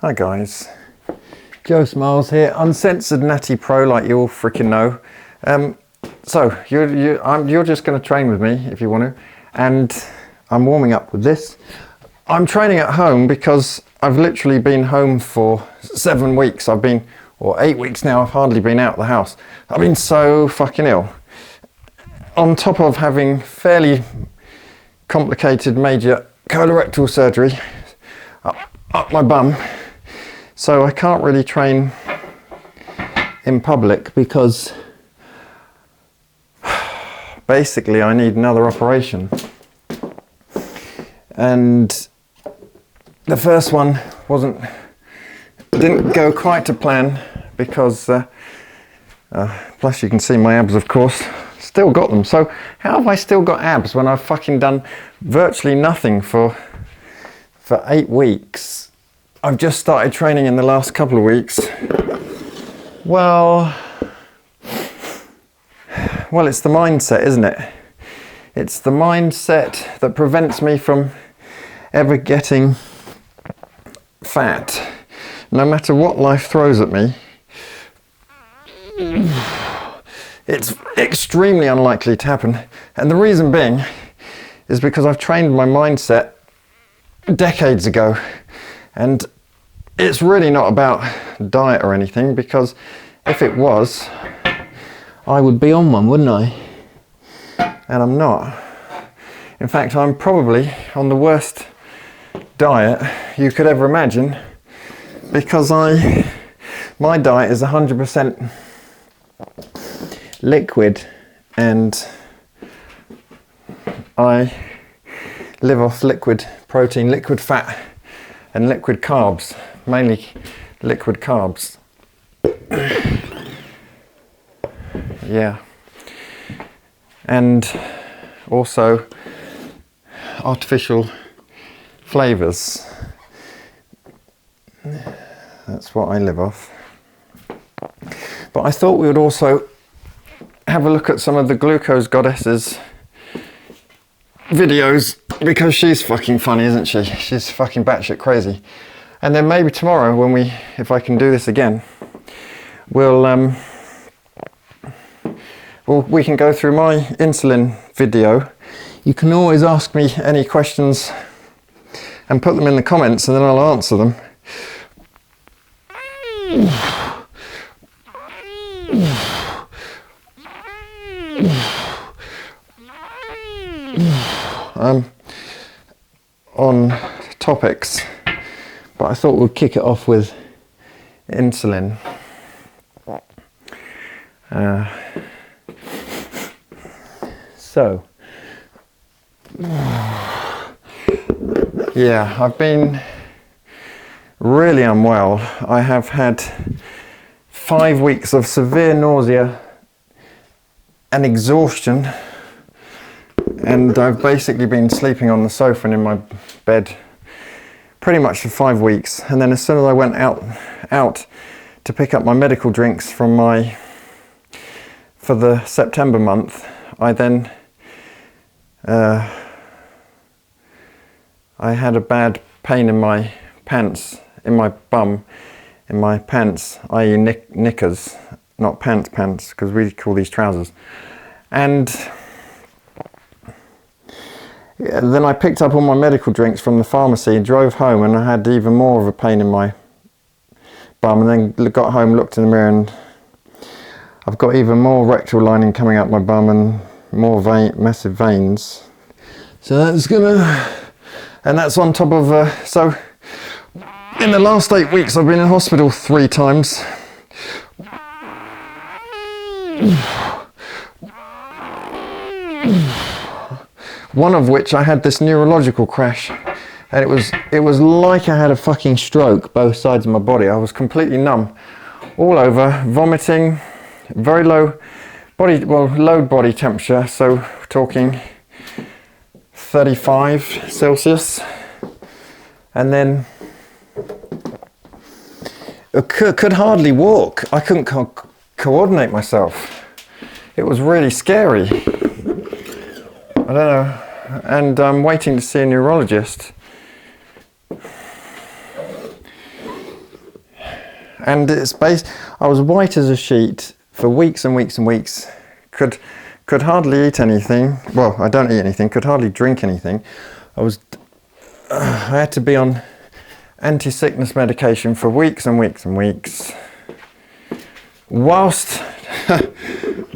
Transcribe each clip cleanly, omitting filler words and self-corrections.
Hi guys, Joe Smiles here, Uncensored Natty Pro, like you all freaking know. So you're just going to train with me if you want to, and I'm warming up with this. I'm training at home because I've literally been home for 7 weeks. Or 8 weeks now. I've hardly been out of the house. I've been so fucking ill. On top of having fairly complicated major colorectal surgery up my bum. So I can't really train in public because basically I need another operation. And the first one didn't go quite to plan because plus you can see my abs, of course. Still got them. So how have I still got abs when I've fucking done virtually nothing for 8 weeks? I've just started training in the last couple of weeks. Well, it's the mindset, isn't it? It's the mindset that prevents me from ever getting fat. No matter what life throws at me, it's extremely unlikely to happen. And the reason being is because I've trained my mindset decades ago. And it's really not about diet or anything, because if it was, I would be on one, wouldn't I? And I'm not. In fact, I'm probably on the worst diet you could ever imagine, because my diet is 100% liquid, and I live off liquid protein, liquid fat, and liquid carbs, mainly liquid carbs. Yeah. And also artificial flavors. That's what I live off. But I thought we would also have a look at some of the Glucose Goddess's videos, because she's fucking funny, isn't she? She's fucking batshit crazy. And then maybe tomorrow, if I can do this again, we can go through my insulin video. You can always ask me any questions and put them in the comments, and then I'll answer them. On topics, but I thought we'd kick it off with insulin. Yeah, I've been really unwell. I have had 5 weeks of severe nausea and exhaustion, and I've basically been sleeping on the sofa and in my bed pretty much for 5 weeks. And then as soon as I went out to pick up my medical drinks for the September month, I then I had a bad pain in my pants, in my bum, in my pants, i.e. knickers, not pants, because we call these trousers. And then I picked up all my medical drinks from the pharmacy and drove home, and I had even more of a pain in my bum, and then got home, looked in the mirror, and I've got even more rectal lining coming out my bum and more massive veins. So that's on top of, so in the last 8 weeks I've been in hospital 3 times. One of which I had this neurological crash, and it was like I had a fucking stroke, both sides of my body. I was completely numb all over, vomiting, very low body temperature, so we're talking 35 Celsius, and then I could hardly walk. I couldn't coordinate myself. It was really scary. I don't know. And I'm waiting to see a neurologist. And it's based, I was white as a sheet for weeks and weeks and weeks. Could hardly eat anything. Well, I don't eat anything, could hardly drink anything. I had to be on anti-sickness medication for weeks and weeks and weeks, whilst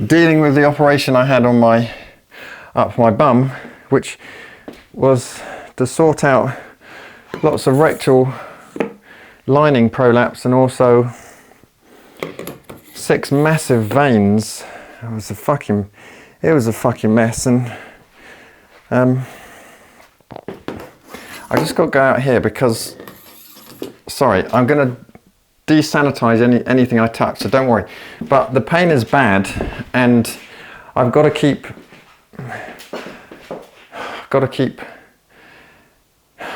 dealing with the operation I had on up my bum, which was to sort out lots of rectal lining prolapse and also 6 massive veins. It was a fucking mess, and I just got to go out here because, sorry, I'm going to desanitize anything I touch, so don't worry. But the pain is bad, and I've got to keep.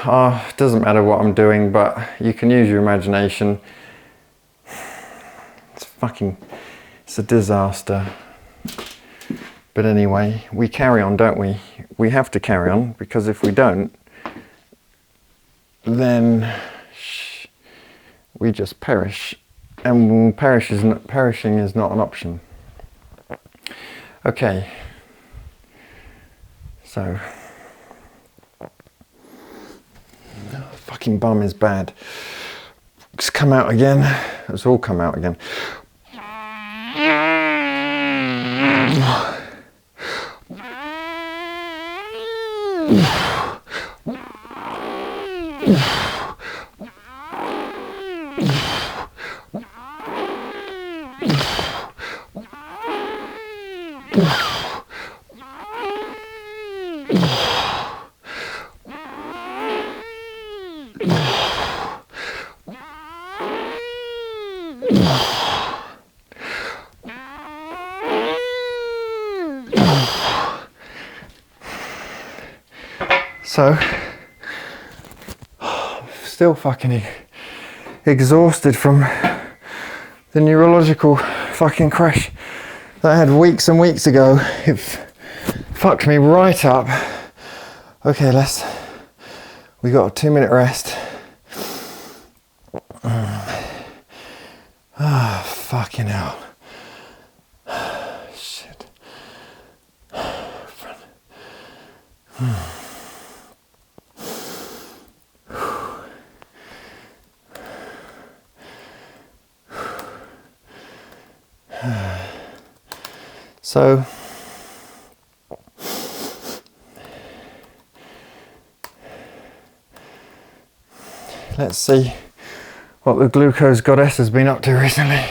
It doesn't matter what I'm doing, but you can use your imagination. It's a disaster. But anyway, we carry on, don't we? We have to carry on, because if we don't, then we just perish, and perishing is not an option. Okay, so fucking bum is bad. It's come out again. It's all come out again. So, still fucking exhausted from the neurological fucking crash that I had weeks and weeks ago. It fucked me right up. Okay, we got a 2-minute rest. Fucking hell. Shit. So, let's see what the glucose goddess has been up to recently.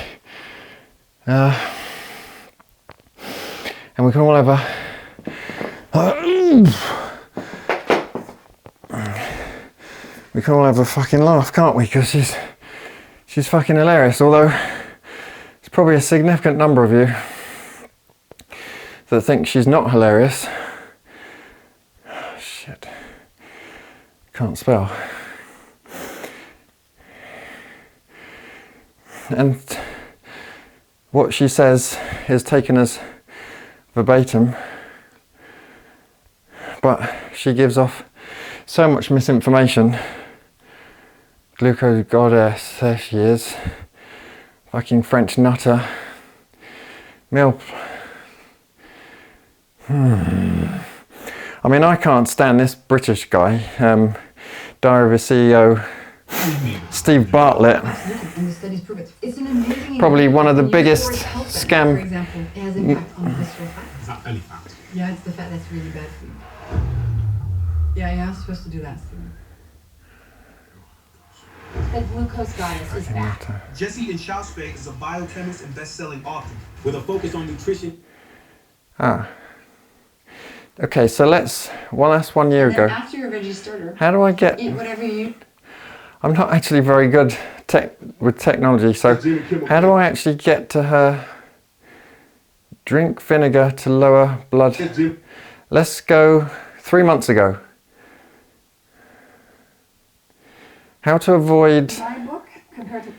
And we can all have a fucking laugh, can't we? Because she's fucking hilarious, although there's probably a significant number of you that think she's not hilarious. Oh, shit. Can't spell. And what she says is taken as verbatim, but she gives off so much misinformation. Glucose goddess, there she is. Fucking French nutter. I mean, I can't stand this British guy, Diary of a CEO, Steve Bartlett. Probably one of the biggest scam. For example, it has impact on visceral fat. It's not belly fat. Yeah, it's the fat that's really bad for you. Yeah, you're not supposed to do that, Stephen. The glucose goddess is back. Jesse and Schausberg is a biochemist and best-selling author with a focus on nutrition. Okay, so that's 1 year ago. After your veggie starter, how do I get? eat whatever you eat. I'm not actually very good with technology, so how do I actually get to her? Drink vinegar to lower blood. Let's go 3 months ago. How to avoid. Book compared to.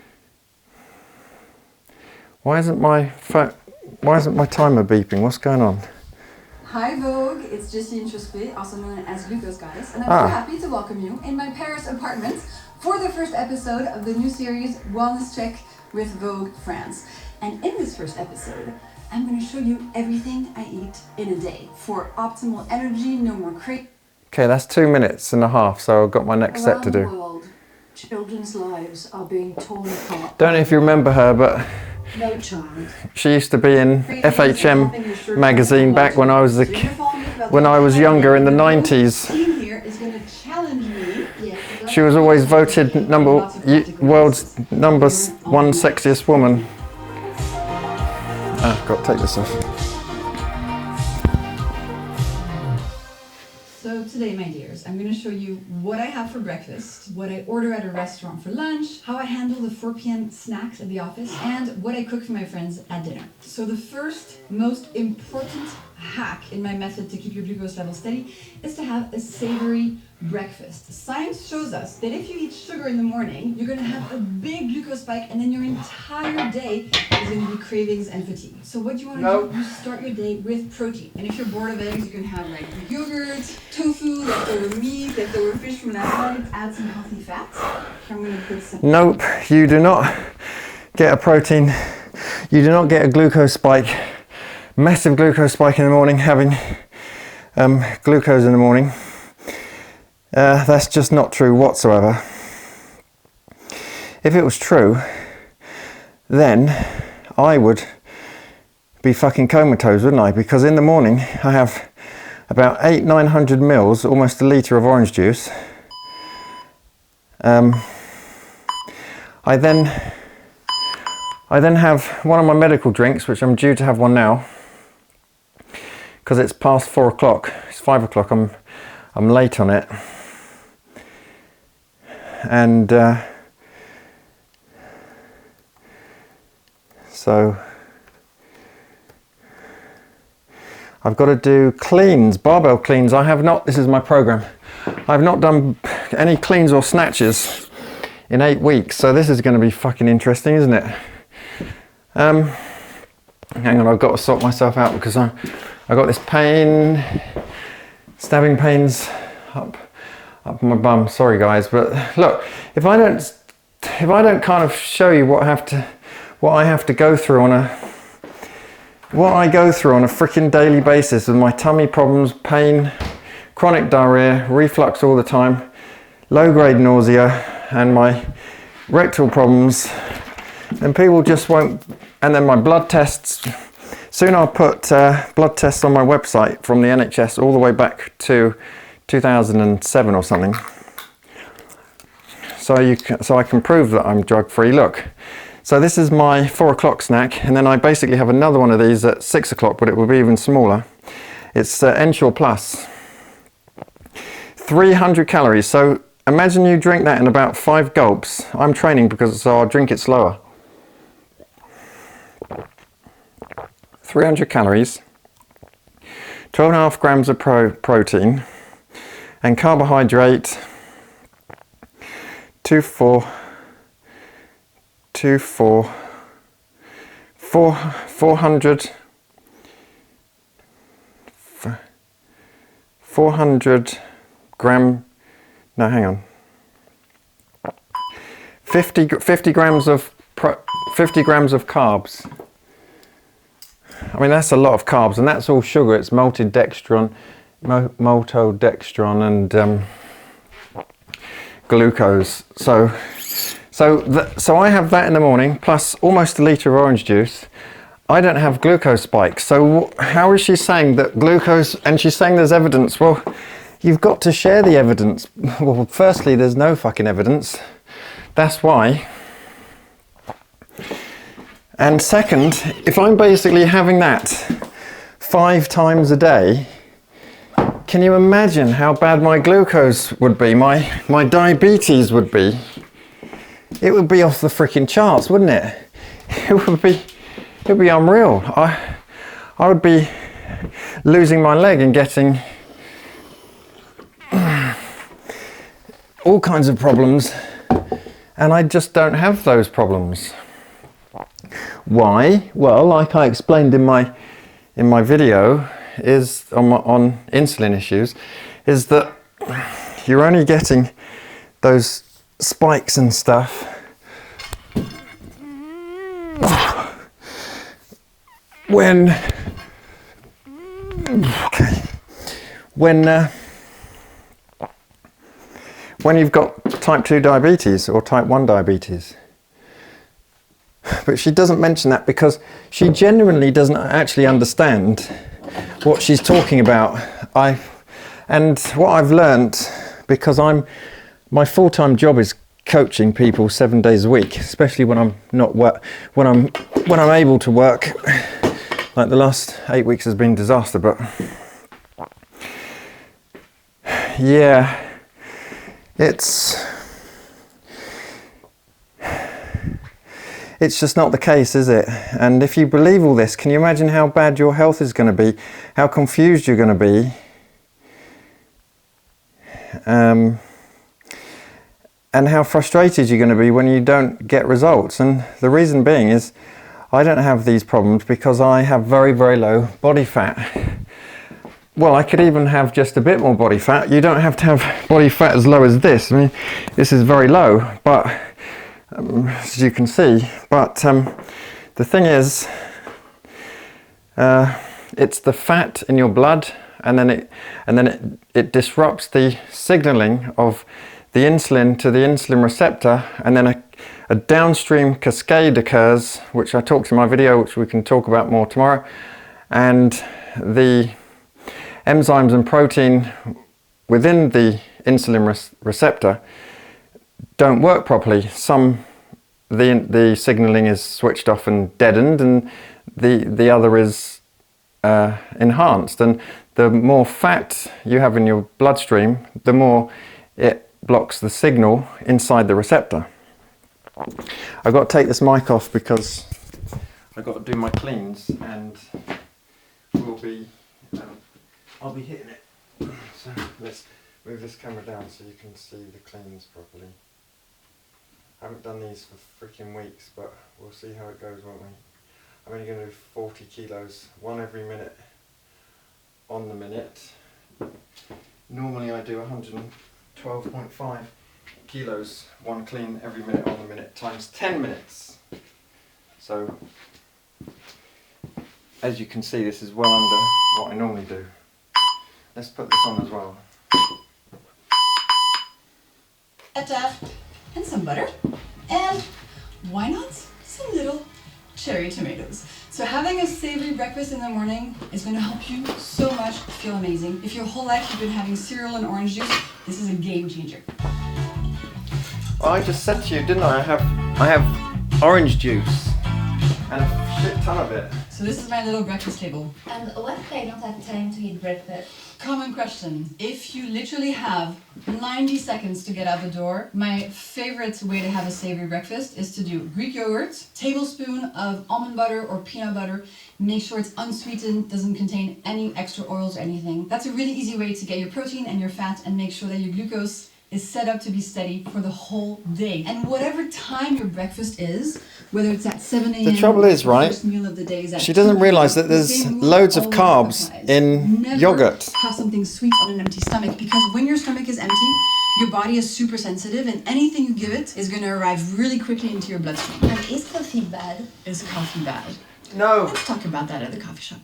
Why isn't my timer beeping? What's going on? Hi Vogue, it's Jessie Introspé, also known as Glucose Goddess, and I'm so happy to welcome you in my Paris apartment for the first episode of the new series Wellness Check with Vogue France. And in this first episode, I'm going to show you everything I eat in a day for optimal energy, no more cravings. Okay, that's 2 minutes and a half, so I've got my next set to Around the do. world, children's lives are being torn apart. Don't know if you remember her, but No child. she used to be in FHM magazine back when I was younger in the 90s. Team here is going to challenge me. She was always voted world's number one sexiest woman. Ah, got to take this off. So today, my dears, I'm going to show you what I have for breakfast, what I order at a restaurant for lunch, how I handle the 4 p.m. snacks at the office, and what I cook for my friends at dinner. So the first, most important hack in my method to keep your glucose level steady is to have a savory breakfast. Science shows us that if you eat sugar in the morning, you're going to have a big glucose spike, and then your entire day is going to be cravings and fatigue. So what do you want to do? You start your day with protein. And if you're bored of eggs, you can have like yogurt, tofu, leftover meat, leftover fish from last night, add some healthy fats. I'm going to put some... Nope, you do not get a protein, you do not get a glucose spike, massive glucose spike in the morning, having glucose in the morning. That's just not true whatsoever. If it was true, then I would be fucking comatose, wouldn't I? Because in the morning I have about 800-900 mils, almost a litre of orange juice. I then have one of my medical drinks, which I'm due to have one now, because it's past 4 o'clock. It's 5 o'clock. I'm late on it. And so I've got to do cleans, barbell cleans. I have not, this is my program. I've not done any cleans or snatches in 8 weeks. So this is going to be fucking interesting, isn't it? Hang on, I've got to sort myself out because I got this pain, stabbing pains up my bum. Sorry guys, but look, if I don't kind of show you what I have to go through what I go through on a freaking daily basis with my tummy problems, pain, chronic diarrhea, reflux all the time, low-grade nausea, and my rectal problems, then people just won't. And then my blood tests. Soon I'll put blood tests on my website from the NHS all the way back to 2007 or something. So I can prove that I'm drug-free. Look, so this is my 4 o'clock snack, and then I basically have another one of these at 6 o'clock, but it will be even smaller. It's Ensure Plus. 300 calories. So imagine you drink that in about 5 gulps. I'm training so I'll drink it slower. 300 calories, 12.5 grams of protein, and carbohydrate 400 gram, no hang on, 50 grams of 50 grams of carbs. I mean, that's a lot of carbs, and that's all sugar. It's maltodextrin and glucose. So I have that in the morning, plus almost a litre of orange juice. I don't have glucose spikes. So how is she saying that glucose, and she's saying there's evidence? Well, you've got to share the evidence. Well, firstly, there's no fucking evidence. That's why. And second, if I'm basically having that 5 times a day, can you imagine how bad my glucose would be, my diabetes would be? It would be off the freaking charts, wouldn't it? It would be unreal. I would be losing my leg and getting all kinds of problems, and I just don't have those problems. Why? Well, like I explained in my video, is on insulin issues, is that you're only getting those spikes and stuff when okay, when you've got type 2 diabetes or type 1 diabetes. But she doesn't mention that because she genuinely doesn't actually understand what she's talking about. And what I've learnt, because my full-time job is coaching people 7 days a week, especially when I'm not when I'm able to work. Like the last 8 weeks has been disaster, but yeah, it's just not the case, is it? And if you believe all this, can you imagine how bad your health is going to be, how confused you're going to be, and how frustrated you're going to be when you don't get results? And the reason being is I don't have these problems because I have very, very low body fat. Well, I could even have just a bit more body fat. You don't have to have body fat as low as this. I mean, this is very low, but as you can see. But the thing is, it's the fat in your blood, and then it disrupts the signaling of the insulin to the insulin receptor, and then a downstream cascade occurs, which I talked in my video, which we can talk about more tomorrow, and the enzymes and protein within the insulin receptor don't work properly. The signaling is switched off and deadened, and the other is enhanced. And the more fat you have in your bloodstream, the more it blocks the signal inside the receptor. I've got to take this mic off because I've got to do my cleans, and I'll be hitting it. So let's move this camera down so you can see the cleans properly. I haven't done these for freaking weeks, but we'll see how it goes, won't we? I'm only going to do 40 kilos, one every minute on the minute. Normally I do 112.5 kilos, one clean every minute on the minute, times 10 minutes. So, as you can see, this is well under what I normally do. Let's put this on as well. And some butter, and why not some little cherry tomatoes. So having a savory breakfast in the morning is going to help you so much feel amazing. If your whole life you've been having cereal and orange juice, this is a game changer. Well, I just said to you, didn't I? I have orange juice and a shit ton of it. So this is my little breakfast table. And what if I don't have time to eat breakfast? Common question. If you literally have 90 seconds to get out the door, my favorite way to have a savory breakfast is to do Greek yogurt, tablespoon of almond butter or peanut butter. Make sure it's unsweetened, doesn't contain any extra oils or anything. That's a really easy way to get your protein and your fat and make sure that your glucose is set up to be steady for the whole day. And whatever time your breakfast is, whether it's at 7 a.m. The trouble is, right, first meal of the day is at she doesn't 2 realise p.m. that there's The same rule loads of always carbs applies. in Never yogurt. have something sweet on an empty stomach, because when your stomach is empty, your body is super sensitive, and anything you give it is going to arrive really quickly into your bloodstream. And is coffee bad? Is coffee bad? No. Let's talk about that at the coffee shop.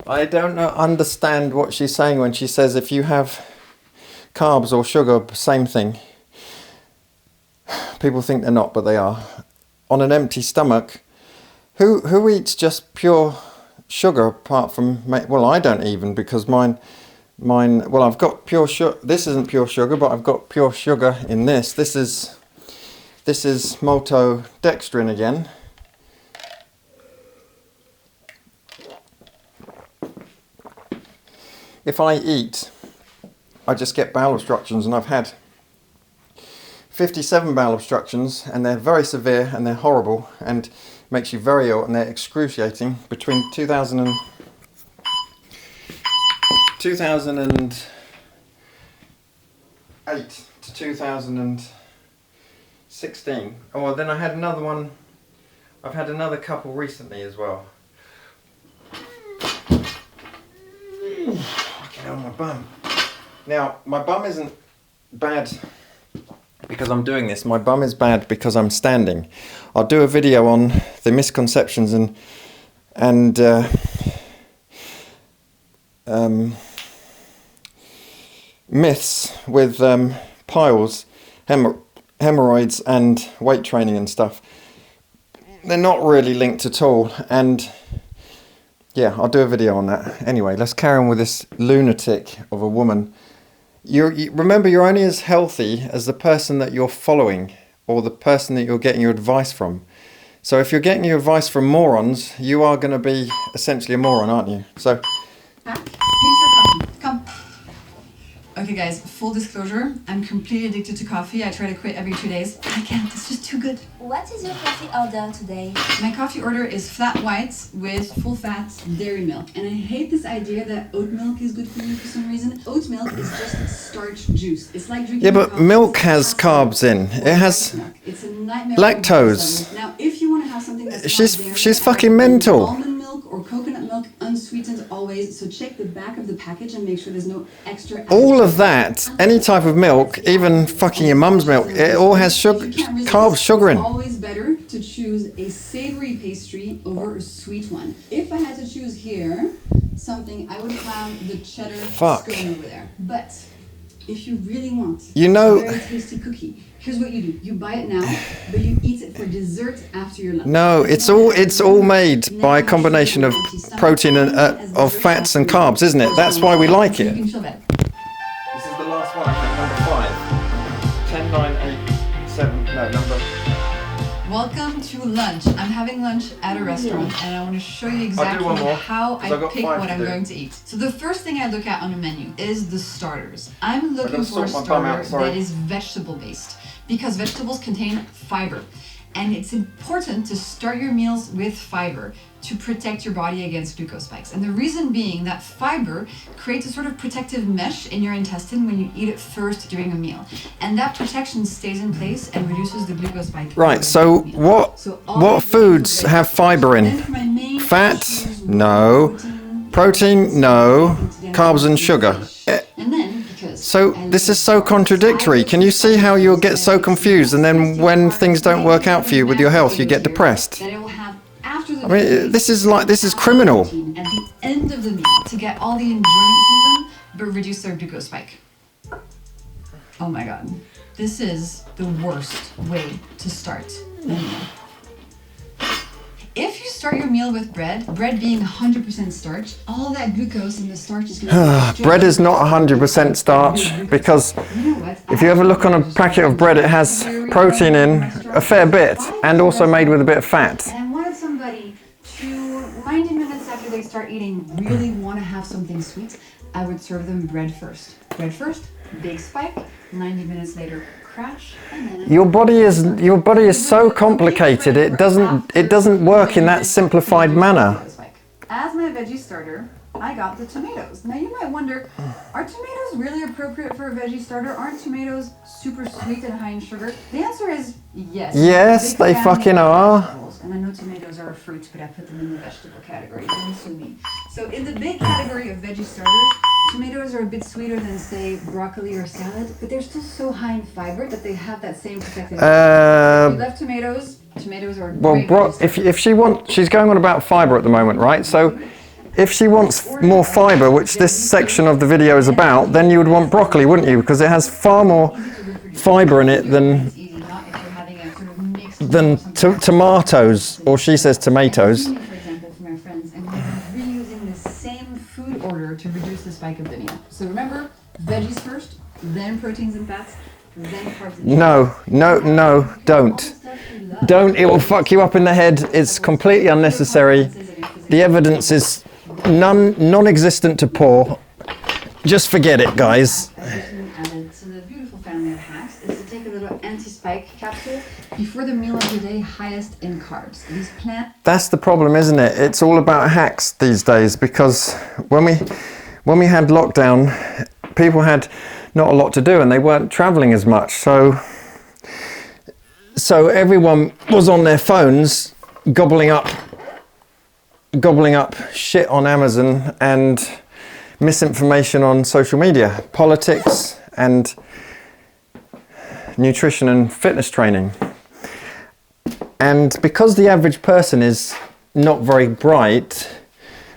I don't understand what she's saying when she says if you have carbs or sugar, same thing. People think they're not, but they are. On an empty stomach, who eats just pure sugar apart from, well, I don't even, because mine, well, I've got pure sugar. This isn't pure sugar, but I've got pure sugar in this. This is maltodextrin again. If I eat, I just get bowel obstructions, and I've had 57 bowel obstructions, and they're very severe and they're horrible and makes you very ill, and they're excruciating. Between 2008 to 2016. Oh, well, then I had another one. I've had another couple recently as well. Fucking hell, my bum. Now, my bum isn't bad because I'm doing this. My bum is bad because I'm standing. I'll do a video on the misconceptions and myths with piles, hemorrhoids and weight training and stuff. They're not really linked at all, and yeah, I'll do a video on that. Anyway, let's carry on with this lunatic of a woman. Remember, you're only as healthy as the person that you're following or the person that you're getting your advice from. So if you're getting your advice from morons, you are going to be essentially a moron, aren't you? So, Come. Okay guys, full disclosure, I'm completely addicted to coffee. I try to quit every 2 days, but I can't, it's just too good. What is your coffee order today? My coffee order is flat whites with full fat dairy milk. And I hate this idea that oat milk is good for you for some reason. Oat milk is just starch juice. It's like drinking but milk has carbs in. It has it's a nightmare. lactose. Now, if you want to have something that's She's fucking mental. Almond milk or coconut milk, unsweetened always. So check the back of the package and make sure there's no extra. All of that, any type of milk, even fucking your mum's milk, it all has sugar, carbs, sugar in. It's always better to choose a savory pastry over a sweet one. If I had to choose here something, I would have the cheddar scone over there. But if you really want a very tasty cookie, here's what you do. You buy it now, but you eat it for dessert after your lunch. No, it's all made by a combination of protein and of fats and carbs, isn't it? That's why we like it. You can chill back. This is the last one, number 5. 10, 9, 8, 7, no, number... Welcome to lunch. I'm having lunch at a restaurant and I want to show you exactly how I pick what I'm going to eat. So the first thing I look at on a menu is the starters. I'm looking for a starter that is vegetable based because vegetables contain fiber. And it's important to start your meals with fiber to protect your body against glucose spikes. And the reason being that fiber creates a sort of protective mesh in your intestine when you eat it first during a meal. And that protection stays in place and reduces the glucose spike. Right, so what foods have fiber in? Fat? No. Protein? No. Carbs and sugar? And then, so this is so contradictory. Can you see how you'll get so confused, and then when things don't work out for you with your health, you get depressed? I mean, this is criminal. At the end of the meal to get all the enjoyment from them, but reduce their glucose spike. Oh my god, this is the worst way to start a meal. If you start your meal with bread being 100% starch, all that glucose in the starch is going to... Bread is not 100% starch because if you ever look on a packet of bread, it has protein in a fair bit and also made with a bit of fat. And I wanted somebody to, 90 minutes after they start eating, really want to have something sweet, I would serve them bread first. Bread first, big spike, 90 minutes later, crash, and then... Your body is so complicated, it doesn't work in that simplified manner. As my veggie starter, I got the tomatoes. Now you might wonder, are tomatoes really appropriate for a veggie starter? Aren't tomatoes super sweet and high in sugar? The answer is yes. Yes, they fucking are. And I know tomatoes are a fruit, but I put them in the vegetable category. Don't sue me. So in the big category of veggie starters, tomatoes are a bit sweeter than, say, broccoli or salad, but they're still so high in fiber that they have that same protective. If you love tomatoes are great. Well, if she's going on about fiber at the moment, right? So if she wants more fiber, which this section of the video is about, then you would want broccoli, wouldn't you? Because it has far more fiber in it than tomatoes, or she says tomatoes. For example, for my friends, and we're reusing the same food order to reduce the spike of the meal. So remember, veggies first, then proteins and fats, then carbs and No, don't. Don't, it will fuck you up in the head. It's completely unnecessary. The evidence is non-existent to poor. Just forget it, guys. So the beautiful family of hacks is to take a little anti-spike capsule before the meal of the day, highest in carbs. These That's the problem, isn't it? It's all about hacks these days, because when we had lockdown, people had not a lot to do and they weren't traveling as much. So everyone was on their phones gobbling up shit on Amazon and misinformation on social media, politics and nutrition and fitness training. And because the average person is not very bright,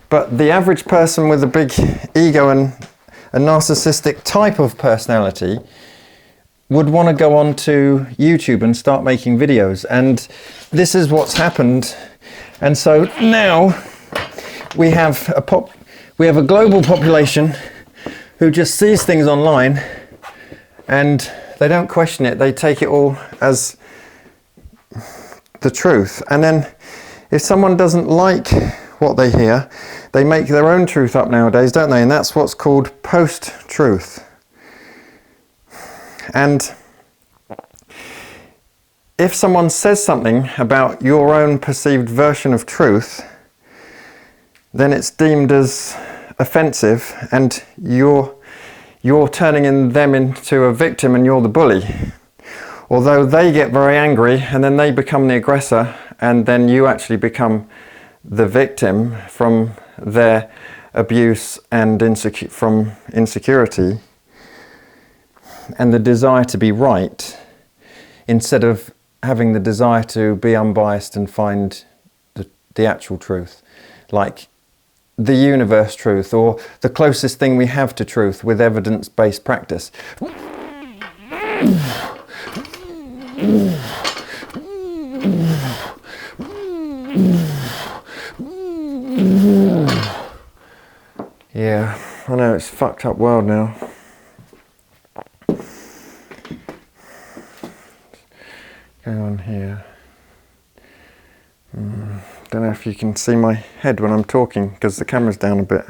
but the average person with a big ego and a narcissistic type of personality would want to go on to YouTube and start making videos. And this is what's happened. And so now we have a global population who just sees things online and they don't question it. They take it all as the truth. And then if someone doesn't like what they hear, they make their own truth up nowadays, don't they? And that's what's called post-truth. And if someone says something about your own perceived version of truth, then it's deemed as offensive and you're turning them into a victim and you're the bully. Although they get very angry and then they become the aggressor and then you actually become the victim from their abuse and from insecurity and the desire to be right, instead of having the desire to be unbiased and find the actual truth, like the universe truth or the closest thing we have to truth with evidence-based practice. Yeah, I know it's a fucked up world now. Go on here. Don't know if you can see my head when I'm talking because the camera's down a bit.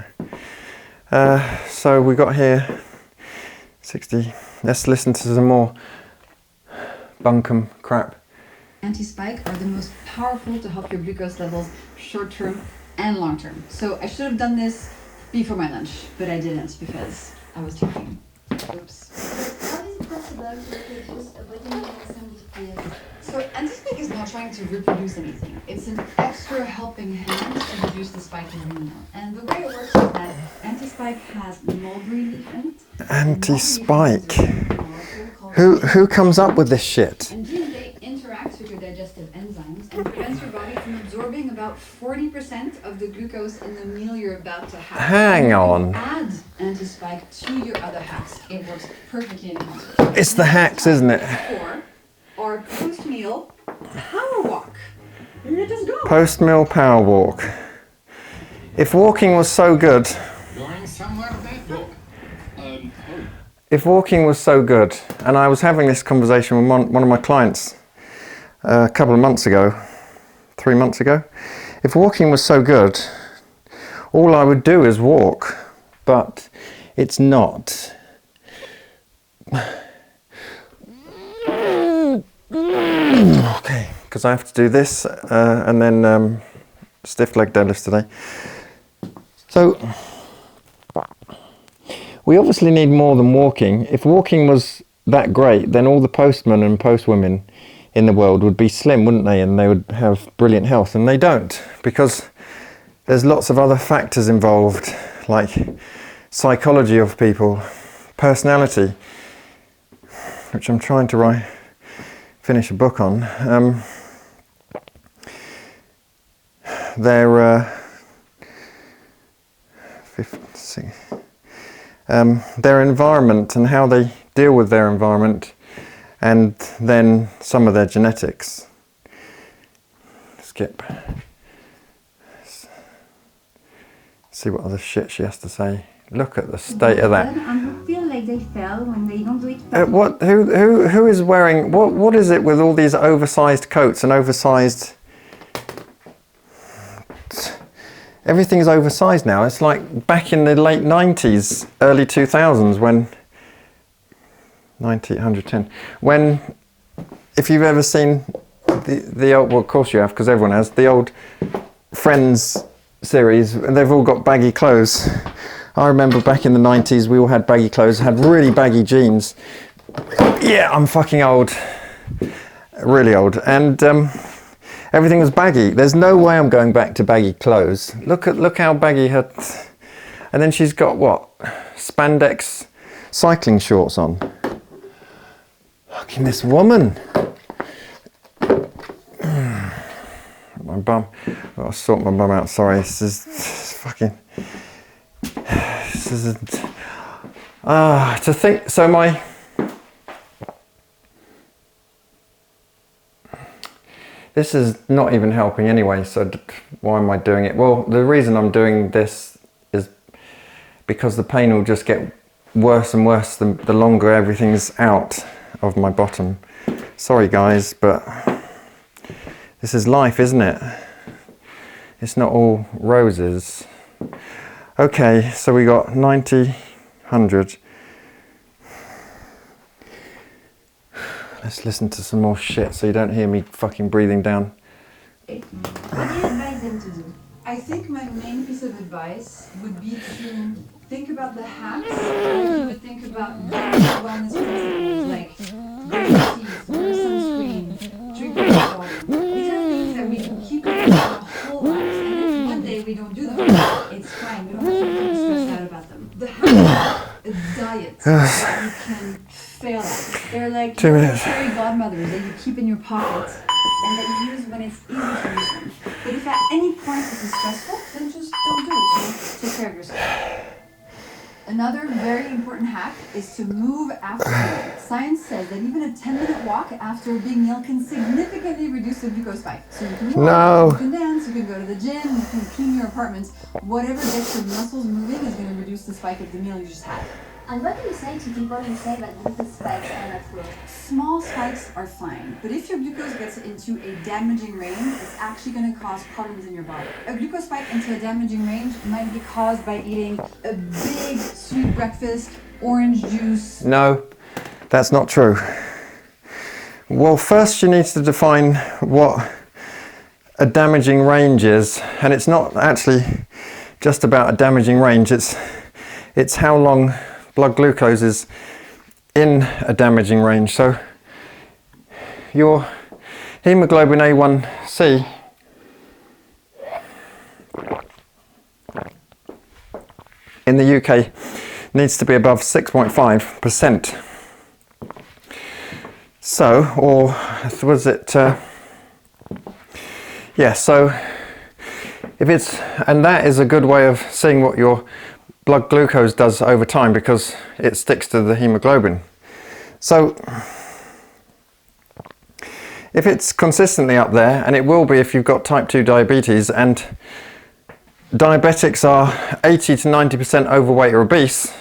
So we got here 60. Let's listen to some more bunkum crap. Anti-spike are the most powerful to help your glucose levels short-term and long-term. So I should have done this before my lunch, but I didn't because I was talking. Oops. How is it possible to reproduce a body mass index? So anti-spike is not trying to reproduce anything. It's an extra helping hand to reduce the spike in your meal. And the way it works is that anti-spike has mulberry leaf in it. Anti-spike? Who comes up with this shit? And they interact with your digestive enzymes and prevents your body from absorbing about 40% of the glucose in the meal you're about to have. Hang on. Add anti-spike to your other hacks. It works perfectly in concert. It's the hacks, isn't it? Or post-meal power walk. Let's go. Post-meal power walk. If walking was so good, Going somewhere that book. if walking was so good, and I was having this conversation with one of my clients a couple of months ago, 3 months ago. If walking was so good, all I would do is walk, but it's not. Okay, because I have to do this and then stiff leg deadlifts today. So we obviously need more than walking. If walking was that great, then all the postmen and postwomen in the world would be slim, wouldn't they? And they would have brilliant health, and they don't, because there's lots of other factors involved, like psychology of people, personality, which I'm trying to finish a book on. Their environment and how they deal with their environment, and then some of their genetics. Skip. See what other shit she has to say. Look at the state of that. And feel like they fell when they don't do it. What? Who is wearing? What is it with all these oversized coats and oversized? Everything's oversized now. It's like back in the late 90s, early 2000s when 110. When, if you've ever seen the old, well, of course you have, because everyone has, the old Friends series, and they've all got baggy clothes. I remember back in the 90s, we all had baggy clothes, had really baggy jeans. Yeah, I'm fucking old, really old, and everything was baggy. There's no way I'm going back to baggy clothes. Look how baggy her, and then she's got what? Spandex cycling shorts on. Fucking this woman. My bum. I'll sort my bum out. Sorry, this is fucking. This isn't. To think. So my. This is not even helping anyway. So why am I doing it? Well, the reason I'm doing this is because the pain will just get worse and worse the longer everything's out of my bottom. Sorry guys, but this is life, isn't it? It's not all roses. Okay, so we got 90, 100. Let's listen to some more shit so you don't hear me fucking breathing down. What do you advise them to do? I think my main piece of advice would be to think about the hacks like you would think about wellness principles, like brush your teeth, wear sunscreen, drink water. These are things that we can keep doing our whole lives, and if one day we don't do them, it's fine. We don't have to get stressed out about them. The hacks are diets that you can fail at. They're like 2 minutes. fairy godmothers that you keep in your pocket and that you use when it's easy to use them. But if at any point this is stressful, then just don't do it. So take care of yourself. Another very important hack is to move after meal. Science says that even a 10-minute walk after being ill can significantly reduce the glucose spike. So you can walk, you can dance, you can go to the gym, you can clean your apartment. Whatever gets your muscles moving is going to reduce the spike of the meal you just had. And what do you say to people who say that glucose spikes are not real? Small spikes are fine, but if your glucose gets into a damaging range, it's actually going to cause problems in your body. A glucose spike into a damaging range might be caused by eating a big sweet breakfast, orange juice. No, that's not true. Well, first you need to define what a damaging range is, and it's not actually just about a damaging range, it's how long blood glucose is in a damaging range. So your hemoglobin A1C in the UK needs to be above 6.5%. So, or was it, yeah, so if it's, and that is a good way of seeing what your blood glucose does over time because it sticks to the hemoglobin. So if it's consistently up there, and it will be if you've got type 2 diabetes, and diabetics are 80 to 90% overweight or obese,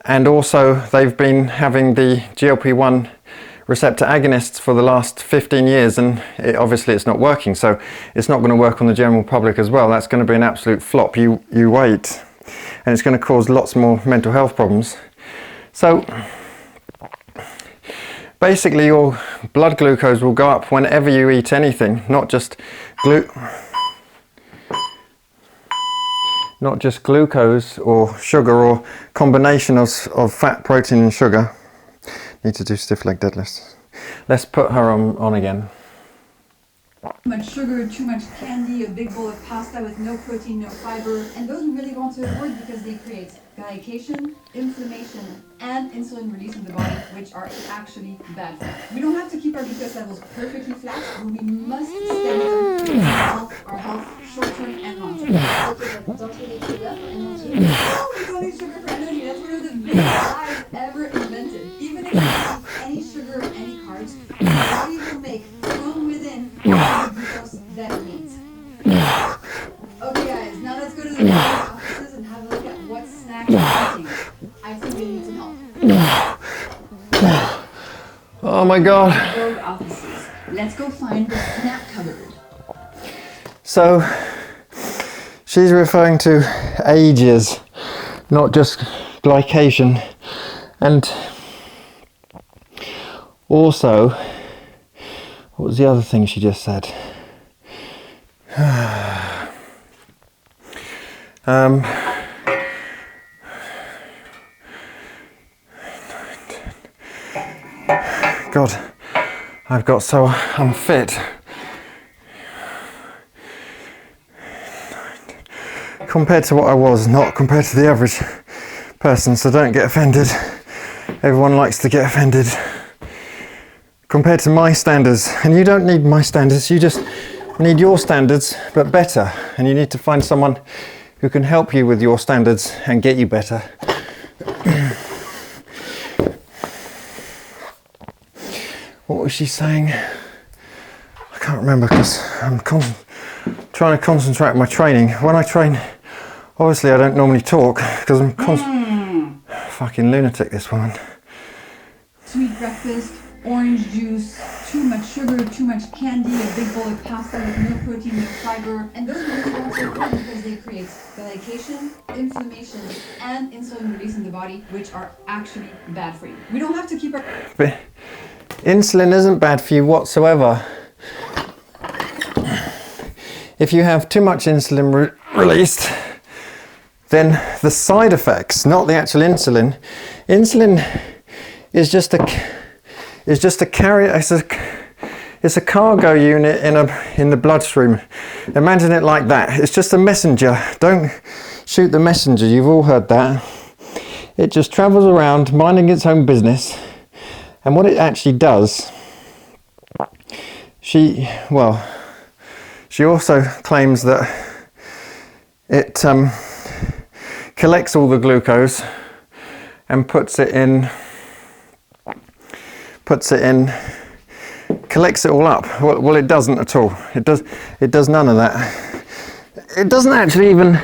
and also they've been having the GLP-1 receptor agonists for the last 15 years, and obviously it's not working, so it's not going to work on the general public as well. That's going to be an absolute flop. You wait. And it's going to cause lots more mental health problems. So basically your blood glucose will go up whenever you eat anything, not just glucose or sugar or combination of fat, protein and sugar. Need to do stiff leg deadlifts. Let's put her on again. Too much sugar, too much candy, a big bowl of pasta with no protein, no fiber, and those we really want to avoid because they create glycation, inflammation, and insulin release in the body, which are actually bad for us. We don't have to keep our glucose levels perfectly flat, but we must steady them to our health short-term and long-term. Okay, but don't we need sugar for energy? No, we don't need sugar for energy. That's one of the biggest lies ever invented. Even if you don't eat any sugar or any carbs, your body will make from within the glucose that it needs. Okay guys, now let's go to the offices and have a look at what snacks you're eating. I think we need some help. Oh my god. Road offices. Let's go find the snack cupboard. So she's referring to ages, not just glycation. And also, what was the other thing she just said? God, I've got so unfit. Compared to what I was, not compared to the average person, so don't get offended. Everyone likes to get offended. compared to my standards. And you don't need my standards, you just need your standards, but better. And you need to find someone who can help you with your standards and get you better. What was she saying? I can't remember because I'm trying to concentrate on my training. When I train, obviously I don't normally talk because I'm fucking lunatic, this woman. Sweet breakfast, orange juice, too much sugar, too much candy, a big bowl of pasta with no protein, no fiber. And those are really also important because they create glycation, inflammation, and insulin release in the body, which are actually bad for you. We don't have to keep our... But insulin isn't bad for you whatsoever. If you have too much insulin released, then the side effects, not the actual insulin. Insulin is just a carrier. It's a cargo unit in the bloodstream. Imagine it like that. It's just a messenger. Don't shoot the messenger. You've all heard that. It just travels around minding its own business. And what it actually does, she also claims that it collects all the glucose and collects it all up. Well, it doesn't at all. It does none of that. It doesn't actually even,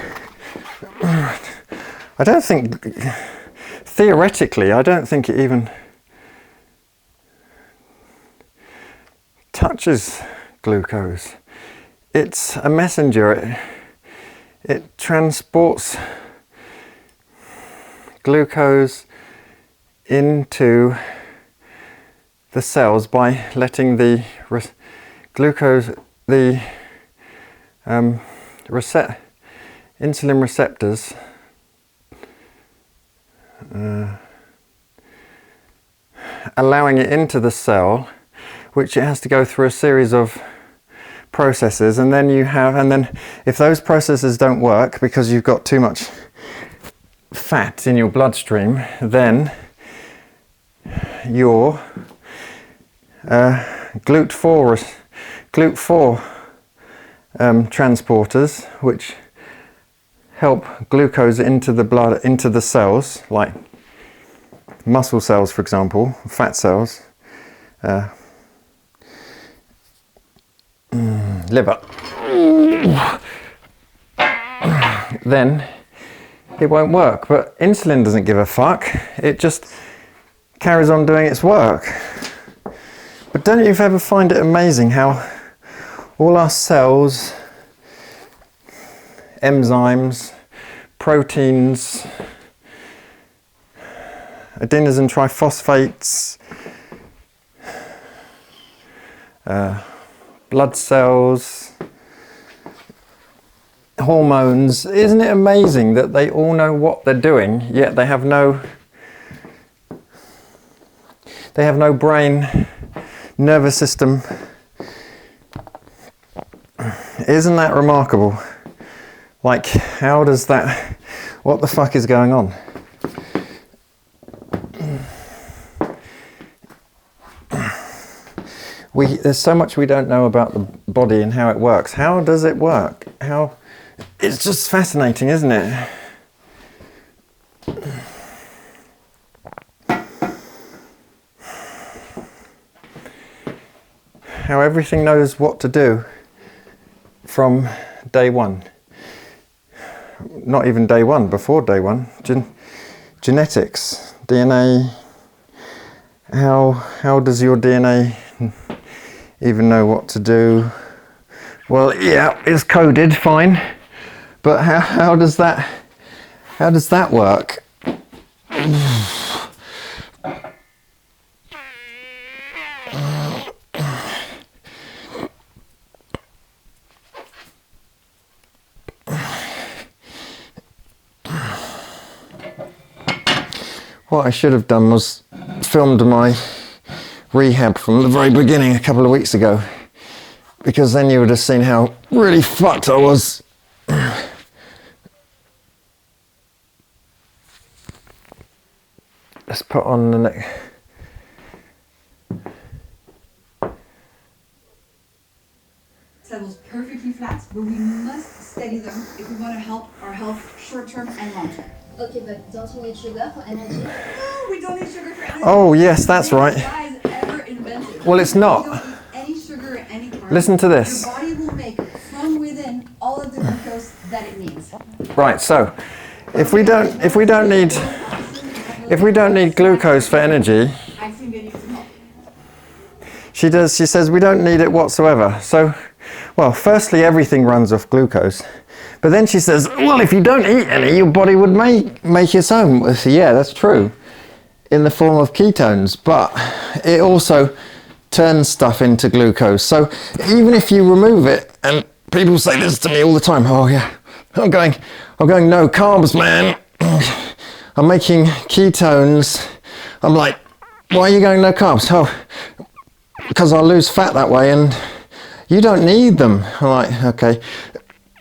I don't think, theoretically, I don't think it even touches glucose. It's a messenger. It transports glucose into the cells by letting the insulin receptors allowing it into the cell, which it has to go through a series of processes, and then if those processes don't work because you've got too much fat in your bloodstream, then your GLUT4 transporters, which help glucose into the blood, into the cells, like muscle cells, for example, fat cells, liver, then it won't work. But insulin doesn't give a fuck. It just carries on doing its work. But don't you ever find it amazing how all our cells, enzymes, proteins, adenosine triphosphates, blood cells, hormones, isn't it amazing that they all know what they're doing, yet they have no brain, nervous system? Isn't that remarkable? Like, how does that, what the fuck is going on? There's so much we don't know about the body and how it works. How does it work? It's just fascinating, isn't it? How everything knows what to do from day one. Not even day one, before day one. Genetics, DNA. How does your DNA even know what to do? Well, yeah, it's coded, fine. But how does that work? What I should have done was filmed my rehab from the very beginning a couple of weeks ago, because then you would have seen how really fucked I was. Let's put on the next. but we must study them if we want to help our health short term and long term. Okay, but don't you need sugar for energy? No, we don't need sugar for energy. Oh, yes, that's right. Guys ever invented. Well, it's You not. don't eat any sugar or any carbs. Listen to this. Your body will make from within all of the glucose that it needs. Right, so if we don't need glucose for energy, I think they need some help. she says we don't need it whatsoever. So, well, firstly, everything runs off glucose. But then she says, well, if you don't eat any, your body would make its own. Well, so yeah, that's true, in the form of ketones. But it also turns stuff into glucose. So even if you remove it, and people say this to me all the time, oh yeah, I'm going no carbs, man. I'm making ketones. I'm like, why are you going no carbs? Oh, because I'll lose fat that way, and you don't need them. I'm like, okay,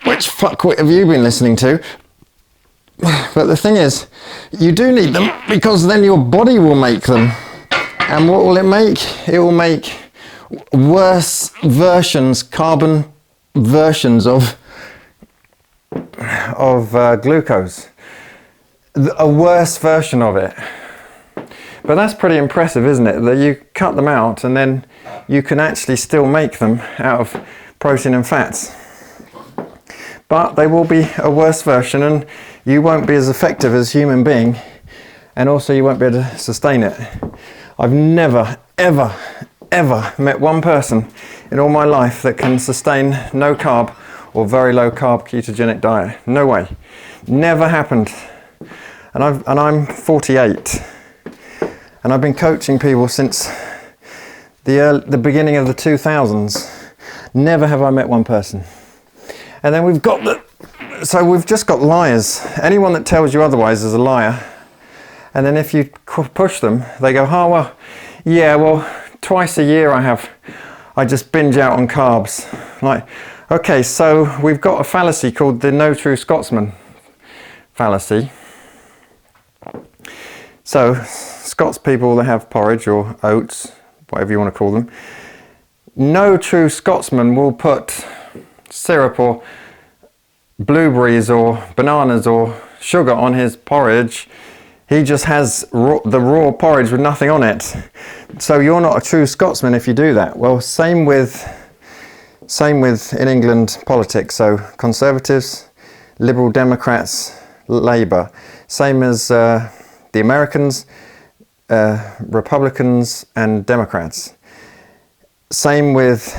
which fuckwit have you been listening to? But the thing is, you do need them because then your body will make them. And what will it make? It will make worse versions, carbon versions of glucose. A worse version of it. But that's pretty impressive, isn't it? That you cut them out and then you can actually still make them out of protein and fats. But they will be a worse version, and you won't be as effective as a human being, and also you won't be able to sustain it. I've never, ever, ever met one person in all my life that can sustain no carb or very low carb ketogenic diet. No way. Never happened. And I'm 48, and I've been coaching people since the beginning of the 2000s. Never have I met one person. And then we've just got liars. Anyone that tells you otherwise is a liar. And then if you push them, they go, oh, well, yeah, well, twice a year I just binge out on carbs. Like, okay, so we've got a fallacy called the no true Scotsman fallacy. So, Scots people that have porridge or oats, whatever you want to call them, no true Scotsman will put syrup or blueberries or bananas or sugar on his porridge. He just has the raw porridge with nothing on it. So you're not a true Scotsman if you do that. Well, same with in England politics. So Conservatives, Liberal Democrats, Labour. Same as the Americans, Republicans and Democrats. Same with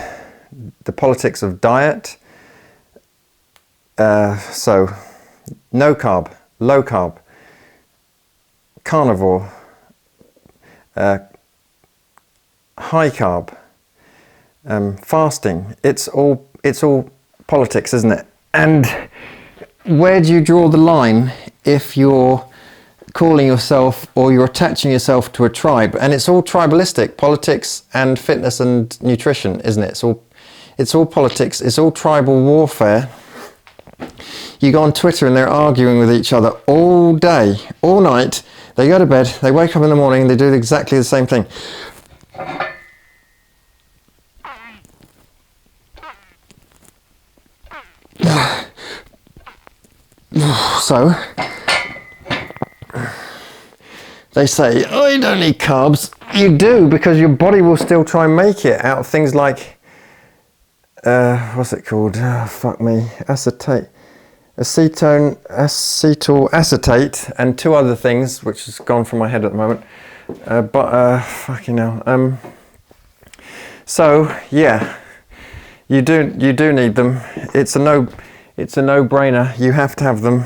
the politics of diet. So no carb, low carb, carnivore, high carb, fasting. It's all politics, isn't it? And where do you draw the line if you're calling yourself or you're attaching yourself to a tribe? And it's all tribalistic, politics and fitness and nutrition, isn't it? It's all politics. It's all tribal warfare. You go on Twitter and they're arguing with each other all day, all night. They go to bed, they wake up in the morning, and they do exactly the same thing. So, they say, oh, you don't need carbs. You do, because your body will still try and make it out of things like, what's it called? Oh, fuck me. Acetyl acetate, and two other things, which has gone from my head at the moment. Fucking hell. So yeah, you do need them. It's a no-brainer. You have to have them.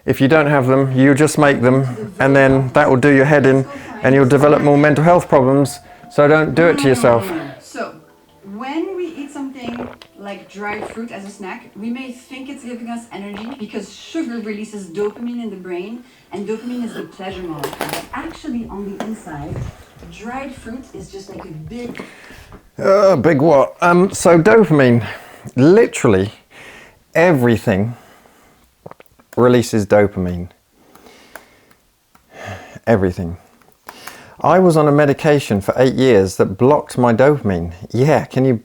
If you don't have them, you just make them, and then that will do your head in, and you'll develop more mental health problems. So don't do it to yourself. So when we eat something like dried fruit as a snack, we may think it's giving us energy because sugar releases dopamine in the brain, and dopamine is the pleasure molecule. But actually, on the inside, dried fruit is just like a big... Big what? So dopamine, literally everything releases dopamine. Everything. I was on a medication for 8 years that blocked my dopamine. Yeah, can you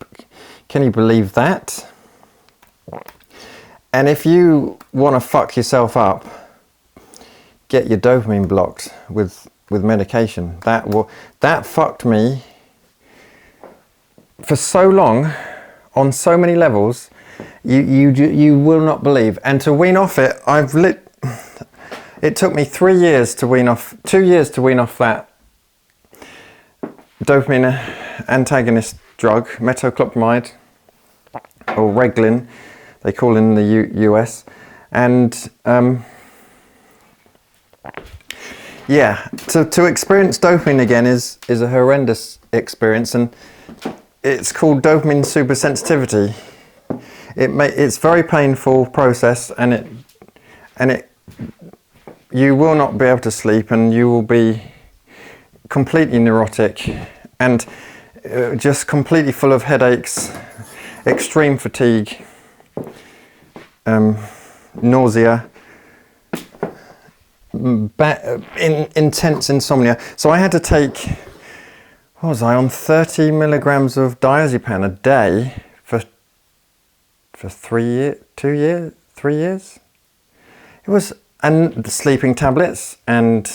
believe that? And if you want to fuck yourself up, get your dopamine blocked with medication. That fucked me for so long, on so many levels, you will not believe. And to wean off it, it took me 2 years to wean off that dopamine antagonist drug, metoclopramide, or Reglin, they call it in the US. And yeah, to experience dopamine again is a horrendous experience, and it's called dopamine supersensitivity. It's very painful process, and you will not be able to sleep, and you will be completely neurotic and just completely full of headaches, extreme fatigue, nausea, intense insomnia. So I had to take, what was I on, 30 milligrams of diazepam a day for 3 years. It was, and the sleeping tablets, and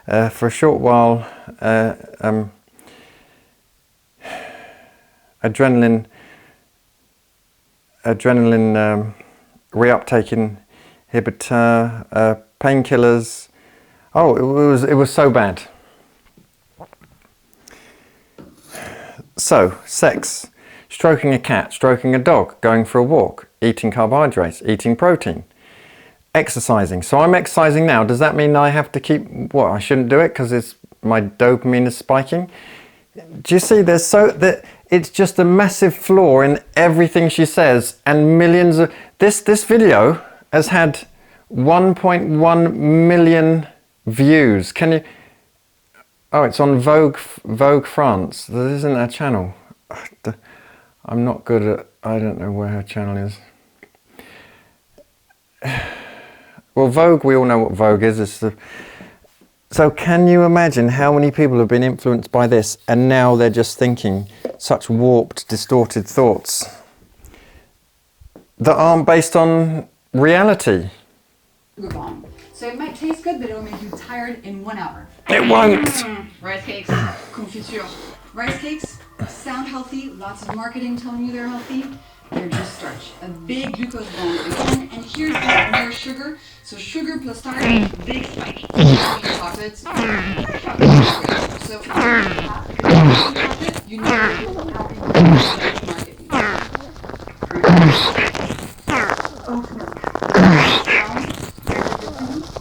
for a short while adrenaline reuptake inhibitor, painkillers. Oh, it was so bad. So, sex, stroking a cat, stroking a dog, going for a walk, eating carbohydrates, eating protein, exercising. So I'm exercising now. Does that mean I have to keep, what, I shouldn't do it because my dopamine is spiking? Do you see, it's just a massive flaw in everything she says, and millions of, this video has had 1.1 million views. Can you, oh, it's on Vogue France. This isn't her channel. I'm not good at, I don't know where her channel is. Well, Vogue, we all know what Vogue is. So can you imagine how many people have been influenced by this, and now they're just thinking such warped, distorted thoughts that aren't based on reality? Sugar bomb. So it might taste good, but it'll make you tired in 1 hour. It won't. Rice cakes, confiture. Rice cakes sound healthy, lots of marketing telling you they're healthy. They're just starch. A big glucose bomb again, and here's more sugar. So sugar plus starch, big spike. Chocolates, so if you have chocolate, you know you're market. Oat milk.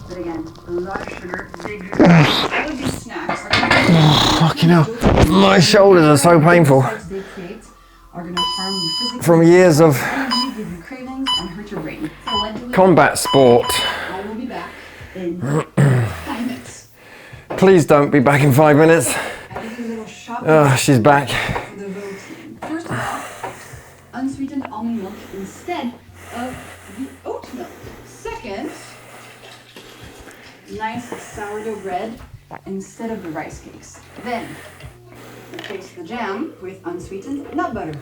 But again, a lot of sugar, big glucose. All of these snacks are Fucking hell, my shoulders are so painful. They create are going to harm you physically. From years of energy, give you cravings, and hurt your brain. So combat sport. I will be back in 5 minutes. Please don't be back in 5 minutes. I did a little shopping. Oh, she's back. For the Vogue team. First of all, unsweetened almond milk instead of the oat milk. Second, nice sourdough bread instead of the rice cakes. Then, replace the jam with unsweetened nut butter.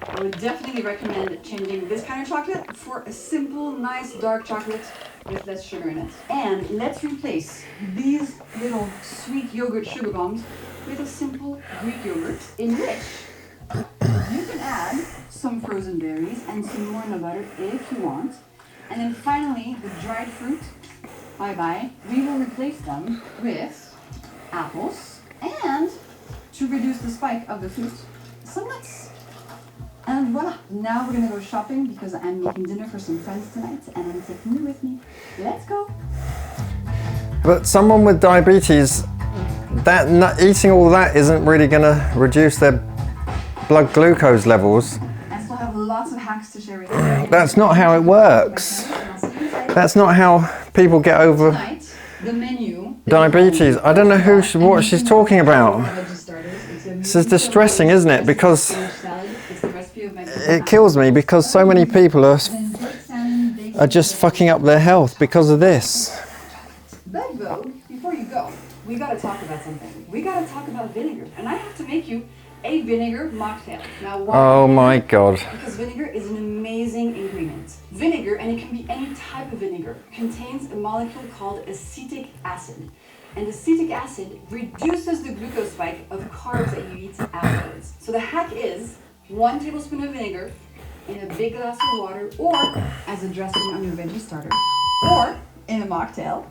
I would definitely recommend changing this kind of chocolate for a simple, nice dark chocolate with less sugar in it. And let's replace these little sweet yogurt sugar bombs with a simple Greek yogurt in which you can add some frozen berries and some more nut butter if you want. And then finally, the dried fruit, bye-bye, we will replace them with apples and, to reduce the spike of the fruit, some nuts. And voila, now we're gonna go shopping because I'm making dinner for some friends tonight and I'm taking you with me. Let's go. But someone with diabetes, eating all that isn't really gonna reduce their blood glucose levels. I still have lots of hacks to share with you. That's not how it works. That's not how people get over Tonight, the menu. diabetes. I don't know what she's talking about. This is distressing, isn't it? Because it kills me because so many people are just fucking up their health because of this. But Vogue, before you go, we gotta talk about something. We gotta talk about vinegar. And I have to make you a vinegar mocktail. Now, why? Oh my God. Because vinegar is an amazing ingredient. Vinegar, and it can be any type of vinegar, contains a molecule called acetic acid. And acetic acid reduces the glucose spike of carbs that you eat afterwards. So the hack is 1 tablespoon of vinegar in a big glass of water, or as a dressing on your veggie starter, or in a mocktail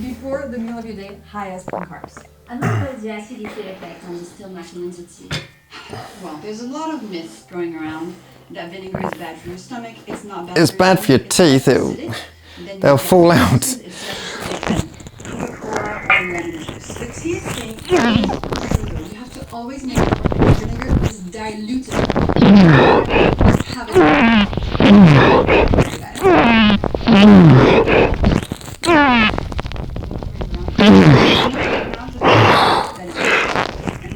before the meal of your day, highest in carbs. And what about the acidity effect on the stomach and the teeth? Well, there's a lot of myths going around that vinegar is bad for your stomach. It's not bad. It's bad for your teeth. They'll fall out. The teeth thing, you have to always make sure that vinegar is diluted. Have and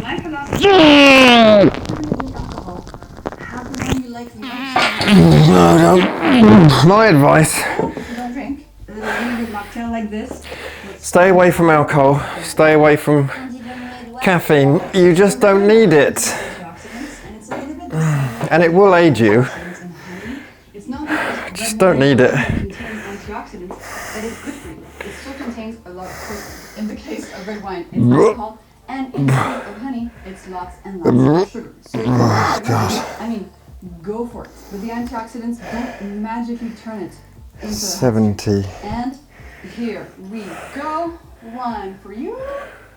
my philosophy alcohol, have the one you like the most. No, don't. My advice, If you don't drink, a little vinegar mocktail like this. stay away from alcohol, stay away from caffeine. You just don't need it. And it's a little bit the same. And it will aid you. It's not because Just don't need it. contains antioxidants that is good for you. It still contains a lot of protein. In the case of red wine, it's alcohol, and in the case of honey, it's lots and lots of sugar. So if you want I mean, go for it. But the antioxidants don't magically turn it into 70. And here we go. One for you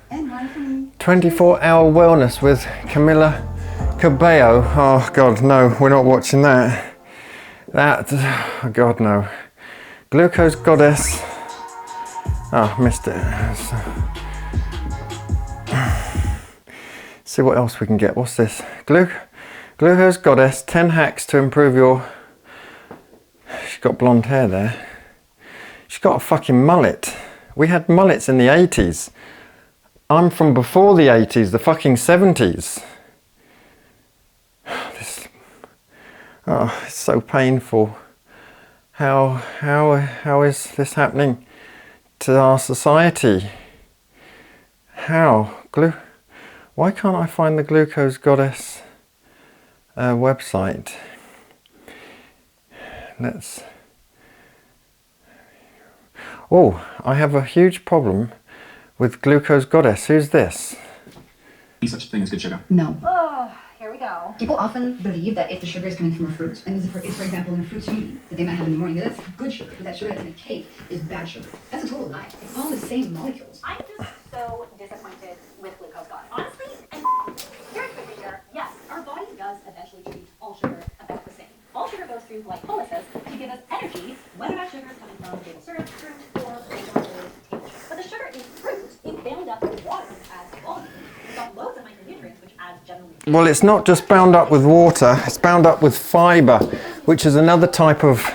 and one for me. 24-hour wellness with Camila Cabello. Oh God, no, we're not watching that. Oh God, no. Glucose Goddess. Oh, missed it. See what else we can get. What's this? Glucose Goddess, 10 hacks to improve your... She's got blonde hair there. She's got a fucking mullet. We had mullets in the 80s. I'm from before the 80s, the fucking 70s. It's so painful. How is this happening to our society? How? Why can't I find the Glucose Goddess website? Oh, I have a huge problem with Glucose Goddess. Who's this? Any such thing as good sugar? No. Oh, here we go. People often believe that if the sugar is coming from a fruit, and if, for example, in a fruit smoothie that they might have in the morning, that's good sugar, but that sugar that's in a cake is bad sugar. That's a total lie. It's all the same molecules. I'm just so disappointed with glucose God. Honestly, and very quickly here, yes, our body does eventually treat all sugar about the same. All sugar goes through glycolysis to give us energy, whether that sugar is coming from table syrup, fruit, or table sugar. But the sugar in fruit is bound up with water as volume. It's got loads of micronutrients, which adds generally. Well, it's not just bound up with water, it's bound up with fibre, which is another type of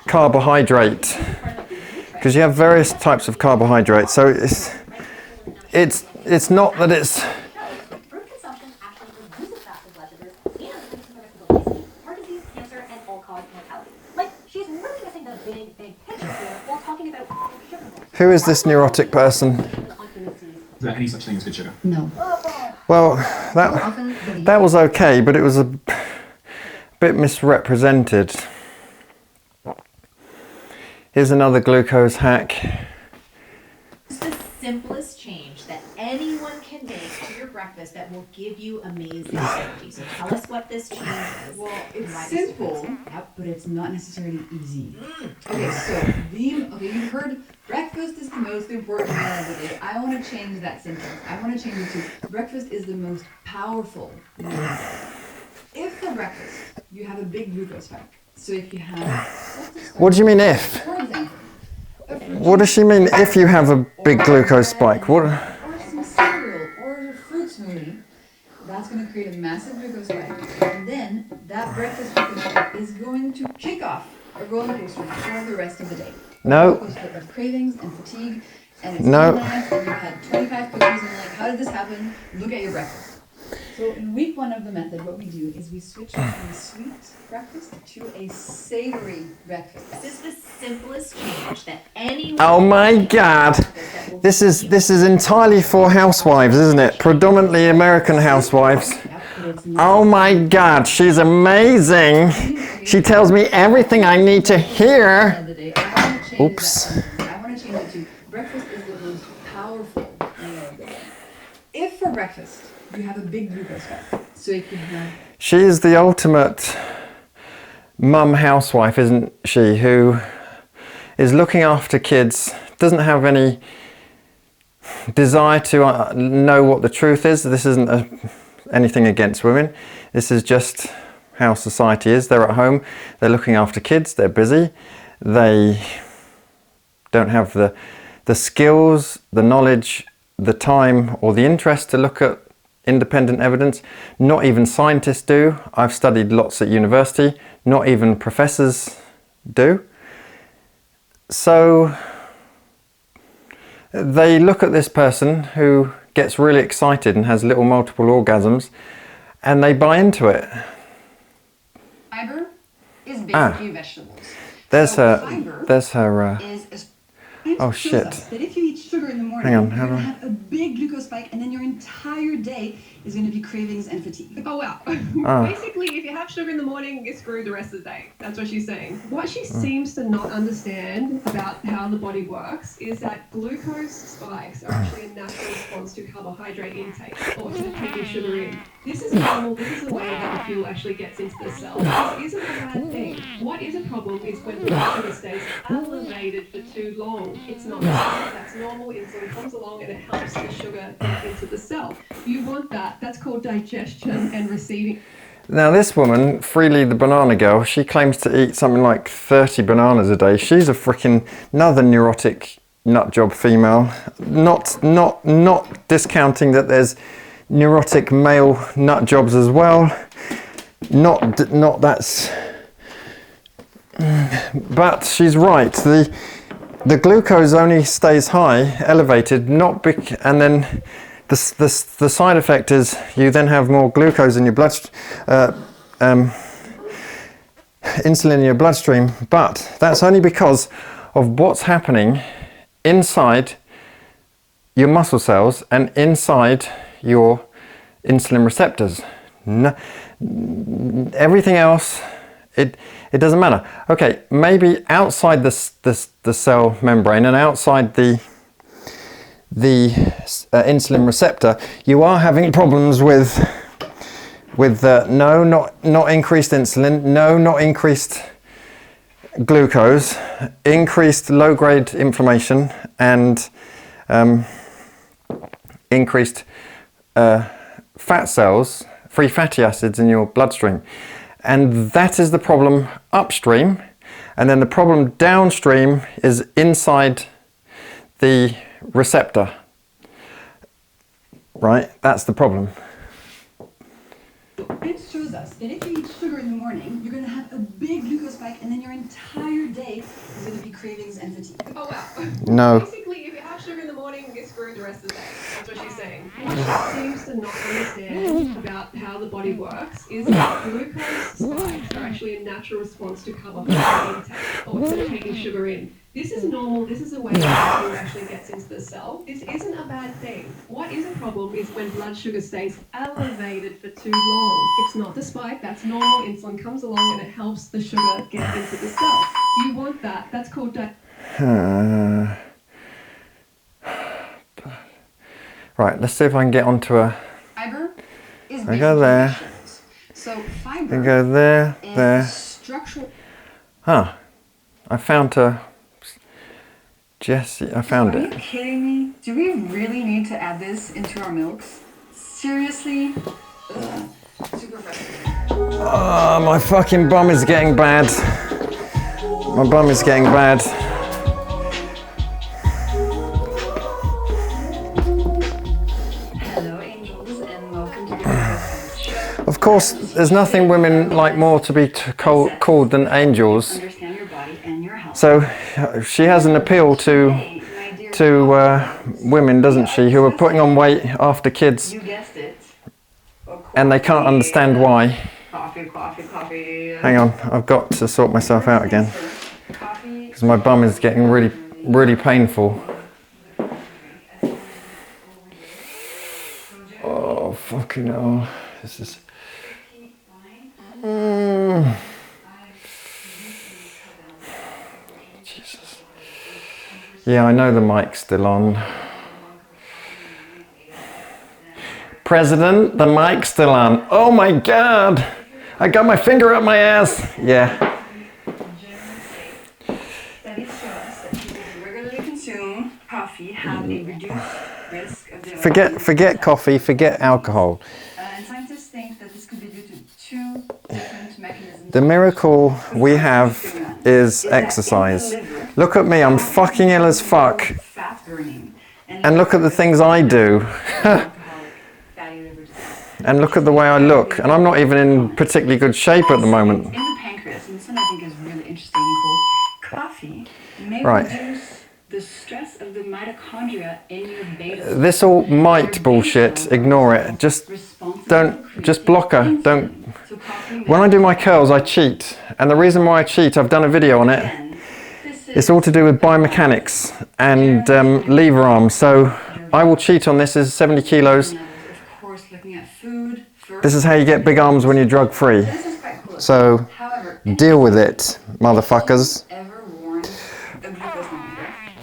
carbohydrate. Because you have various types of carbohydrates, so it's not that it's... Fruit consumption actually reduces fasted blood sugars and reduces obesity, heart disease, cancer, and all-cause mortality. Like, she's really missing the big picture here while talking about sugar. Who is this neurotic person? Is there any such thing as good sugar? No. Well, that was okay, but it was a bit misrepresented. Here's another glucose hack. It's the simplest change that anyone can make to your breakfast that will give you amazing energy. So tell us what this change is. Well, it's simple, but it's not necessarily easy. Okay, so you've heard breakfast is the most important meal of the day. I want to change that sentence. I want to change it to breakfast is the most powerful meal of the day. If for breakfast you have a big glucose spike, so if you have... What do you mean if? For example, What does she mean if you have a big glucose spike? What? or some cereal, or a fruit smoothie, that's going to create a massive glucose spike. And then that breakfast glucose spike is going to kick off a roller coaster for the rest of the day. No. A roller coaster of cravings and fatigue, and it's No. midnight, and you've had 25 cookies, and you're like, how did this happen? Look at your breakfast. So in week 1 of the method, what we do is we switch from a sweet breakfast to a savory breakfast. This is the simplest change that anyone Oh my God! This is entirely for housewives, isn't it? Predominantly American housewives. Yep, put a Oh my God, she's amazing. She tells me everything I need to hear. Oops. I want to change it to breakfast is the most powerful meal of the day. If for breakfast you have a big glucose spike, so if you have... She is the ultimate mum housewife, isn't she, who is looking after kids, doesn't have any desire to know what the truth is. This isn't anything against women. This is just how society is. They're at home, they're looking after kids, they're busy, they don't have the skills, the knowledge, the time or the interest to look at independent evidence. Not even scientists do. I've studied lots at university, not even professors do. So they look at this person who gets really excited and has little multiple orgasms and they buy into it. Fiber is basically vegetables. There's So her, fiber there's her, is oh shows shit. us that if you eat sugar in the morning, Hang on, you're how going do to I- have a big glucose spike and then your entire day is going to be cravings and fatigue. Oh wow. Basically, if you have sugar in the morning, you're screwed the rest of the day. That's what she's saying. What she seems to not understand about how the body works is that glucose spikes are actually a natural response to carbohydrate intake or to taking sugar in. This is normal. This is the way that the fuel actually gets into the cell. This isn't a bad thing. What is a problem is when blood sugar stays elevated for too long. It's not that's normal. Insulin comes along and it helps the sugar get into the cell. You want that. That's called digestion and receiving. Now this woman, Freely the Banana Girl, she claims to eat something like 30 bananas a day. She's a freaking another neurotic nutjob female. Not discounting that there's neurotic male nutjobs as well. Not that's. But she's right. The glucose only stays high, elevated, and then the side effect is you then have more glucose in your blood, insulin in your bloodstream, but that's only because of what's happening inside your muscle cells and inside your insulin receptors. No, everything else, it doesn't matter. Okay, maybe outside the cell membrane and outside the insulin receptor, you are having problems with not increased insulin, not increased glucose, increased low-grade inflammation, and increased fat cells, free fatty acids in your bloodstream. And that is the problem upstream, and then the problem downstream is inside the receptor, right? That's the problem. It shows us that if you eat sugar in the morning, you're going to have a big glucose spike and then your entire day is going to be cravings and fatigue. Oh wow. No. Basically, if you have sugar in the morning, you're screwed the rest of the day. That's what she's saying. What she seems to not understand about how the body works is that glucose spikes are actually a natural response to carbohydrate intake or to taking sugar in. This is normal. This is the way that the fuel actually gets into the cell. This isn't a bad thing. What is a problem is when blood sugar stays elevated for too long. It's not the spike. That's normal. Insulin comes along and it helps the sugar get into the cell. You want that. That's called Right, let's see if I can get onto a... Fiber is I go there. vegetables. So fiber I go there, is there. structural. Huh. I found her. Jessie, I found Are you it. kidding me? Do we really need to add this into our milks? Seriously? Ugh. Super frustrating. Oh, my fucking bum is getting bad. My bum is getting bad. Hello, angels, and welcome to the Decoding show. Of course, there's nothing women like more to be called than angels. Understand your body and your health. So she has an appeal to women, doesn't she, who are putting on weight after kids, You guessed it. and they can't understand why. Coffee. Hang on, I've got to sort myself out again, Coffee. because my bum is getting really painful. Oh, fucking hell. This is... Jesus. Yeah, I know the mic's still on. President, the mic's still on. Oh my God! I got my finger up my ass. Yeah. Studies show us that people who regularly consume coffee have a reduced risk of developing Forget coffee, forget alcohol. And scientists think that this could be due to two different mechanisms. The miracle we have is exercise. Look at me, I'm fucking ill as fuck. Fat burning. And look at the things I do. And look at the way I look. And I'm not even in particularly good shape at the moment. In the pancreas, and this one I think is really interesting and cool, coffee may Right. reduce the stress of the mitochondria in your beta. This all might bullshit, ignore it. Just block her. Don't. When I do my curls, I cheat. And the reason why I cheat, I've done a video on it. It's all to do with biomechanics and lever arms. So I will cheat on this as 70 kilos. This is how you get big arms when you're drug free. So deal with it, motherfuckers.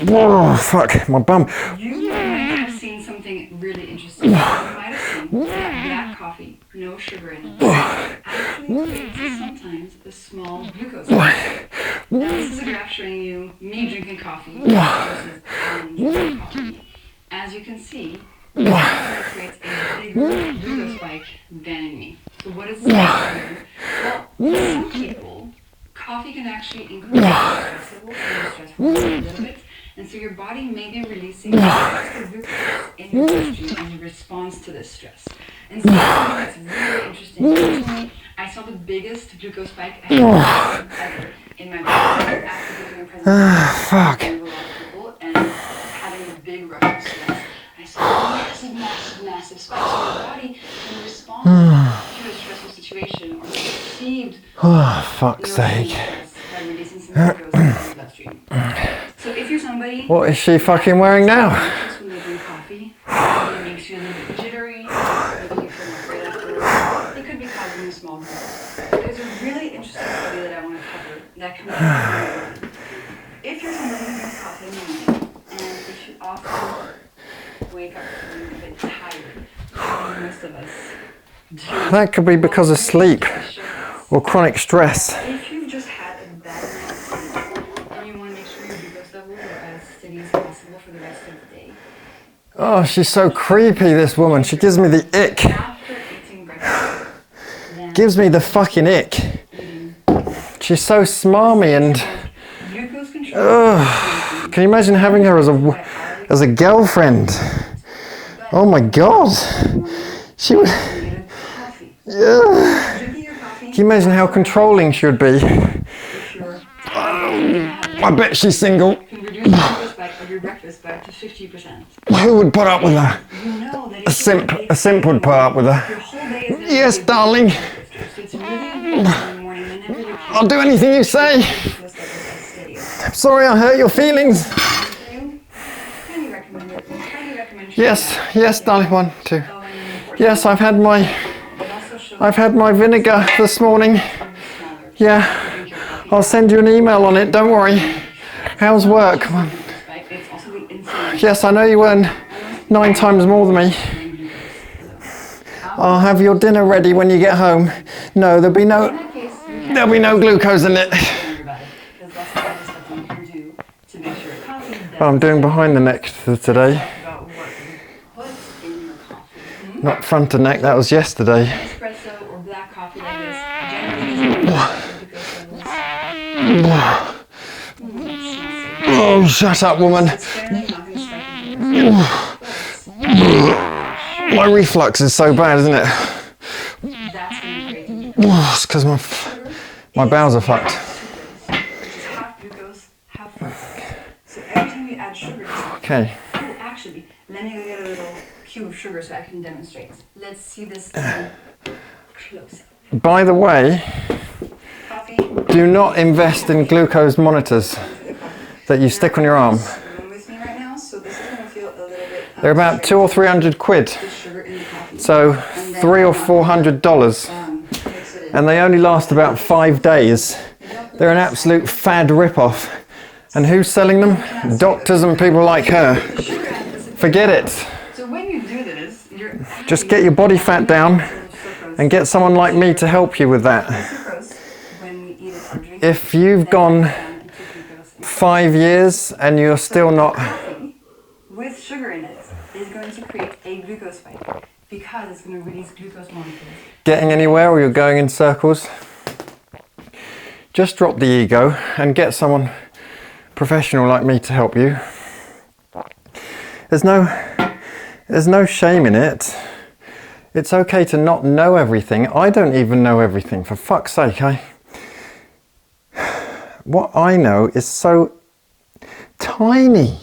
Whoa, fuck, my bum. You might have seen something really interesting. You might have seen that black coffee, no sugar in it, actually creates sometimes a small glucose spike. Now this is a graph showing you me drinking coffee versus drinking coffee. As you can see, it creates a bigger glucose spike than in me. So what does this mean? Well, for some people, coffee can actually increase stress levels and stress hormones a little bit. And so your body may be releasing extra glucose in your bloodstream in response to this stress. And so that's really interesting. Personally, I saw the biggest glucose spike I have ever in my body after giving a presentation Fuck. to a lot of people and having a big rush of stress. I saw massive spikes in your body in response to a stressful situation or perceived Fuck's sake. by releasing some glucose in your bloodstream. So if you're somebody What is she fucking wearing now? when they drink coffee, it makes you a little bit jittery, maybe you feel more great afterwards, it could be causing a small glucose. There's a really interesting study that I want to cover that can be if you're somebody who drinks coffee in the morning, and if you often wake up feeling a bit tired, like most of us do. That could be because of sleep or chronic stress. If you've just had a bad night's sleep and you want to make sure your glucose levels are as steady as possible for the rest of the day, Oh, she's so creepy, this woman. She gives me the ick. after eating breakfast, then Gives me the fucking ick. She's so smarmy and... glucose control. Can you imagine having her as a girlfriend? Oh my God. She would... Coffee. Yeah. Drinking your coffee Can you imagine how controlling she would be? if you're I bet she's single. can reduce the glucose spike of your breakfast by up to 50%. Who would put up with her? You know that A simp would put up with her. your whole day is going to Yes, be darling. so it's really important in the morning whenever you I'll do anything you say. glucose levels as steady as I'm sorry I hurt your feelings. you. Highly recommend it. Highly recommend Yes, darling. 1, 2. Yes, Yes, I've had my vinegar this morning. Yeah, I'll send you an email on it. Don't worry. How's work? Come on. Yes, I know you earn 9 times more than me. I'll have your dinner ready when you get home. No, there'll be no glucose in it. Well, I'm doing behind the neck today. Not front of neck, that was yesterday. Espresso or black coffee like this generally Oh, shut up, woman. My reflux is so bad, isn't it? That's going to be great. It's because my bowels are fucked. Which is half glucose, half fructose. So every time you add sugar to something, Okay. oh, actually, let me go get a little cube of sugar so I can demonstrate. Let's see this close up. By the way, Coffee. do not invest in glucose monitors that you stick on your arm. With me right now, so this is going to feel a little bit. They're about 200 or 300 quid. Sugar in the coffee. So $300 or $400. Mix it and they only last about 5 days. They're an absolute fad rip-off. And who's selling them? Doctors and people like her. Forget it. So when you do this, you're Just get your body fat down and get someone like me to help you with that. If you've gone 5 years and you're still not... with sugar in it is going to create a glucose spike because it's going to release glucose molecules. Getting anywhere or you're going in circles, just drop the ego and get someone professional like me to help you. There's no shame in it. It's okay to not know everything. I don't even know everything, for fuck's sake. What I know is so tiny.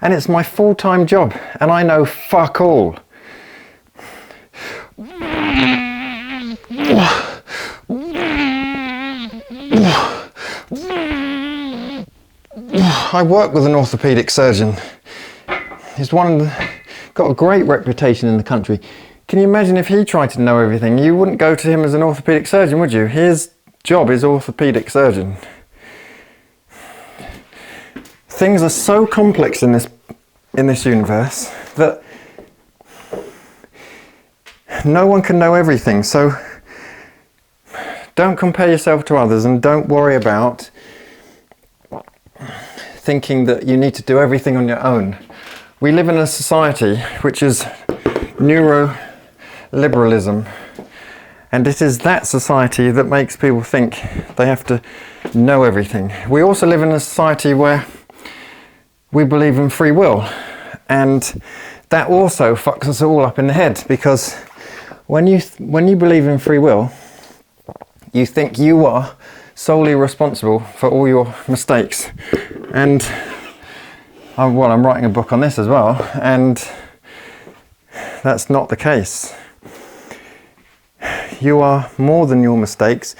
And it's my full-time job, and I know fuck all. I work with an orthopedic surgeon. He's got a great reputation in the country. Can you imagine if he tried to know everything? You wouldn't go to him as an orthopedic surgeon, would you? His job is orthopedic surgeon. Things are so complex in this universe that no one can know everything. So don't compare yourself to others, and don't worry about thinking that you need to do everything on your own. We live in a society which is neuroliberalism, and it is that society that makes people think they have to know everything. We also live in a society where we believe in free will, and that also fucks us all up in the head, because when you believe in free will, you think you are solely responsible for all your mistakes. And I'm writing a book on this as well, and that's not the case. You are more than your mistakes.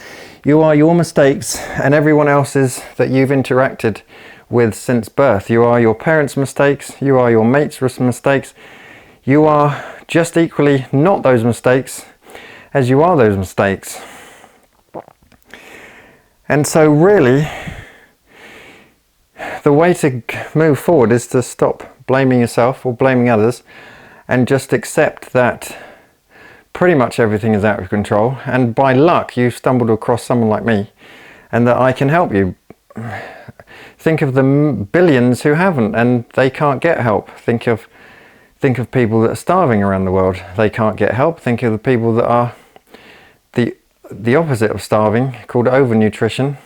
You are your mistakes and everyone else's that you've interacted with since birth. You are your parents' mistakes, you are your mates' mistakes. You are just equally not those mistakes as you are those mistakes. And so really, the way to move forward is to stop blaming yourself or blaming others, and just accept that pretty much everything is out of control, and by luck you've stumbled across someone like me, and that I can help you. Think of the billions who haven't, and they can't get help. Think of people that are starving around the world. They can't get help. Think of the people that are the opposite of starving, called overnutrition.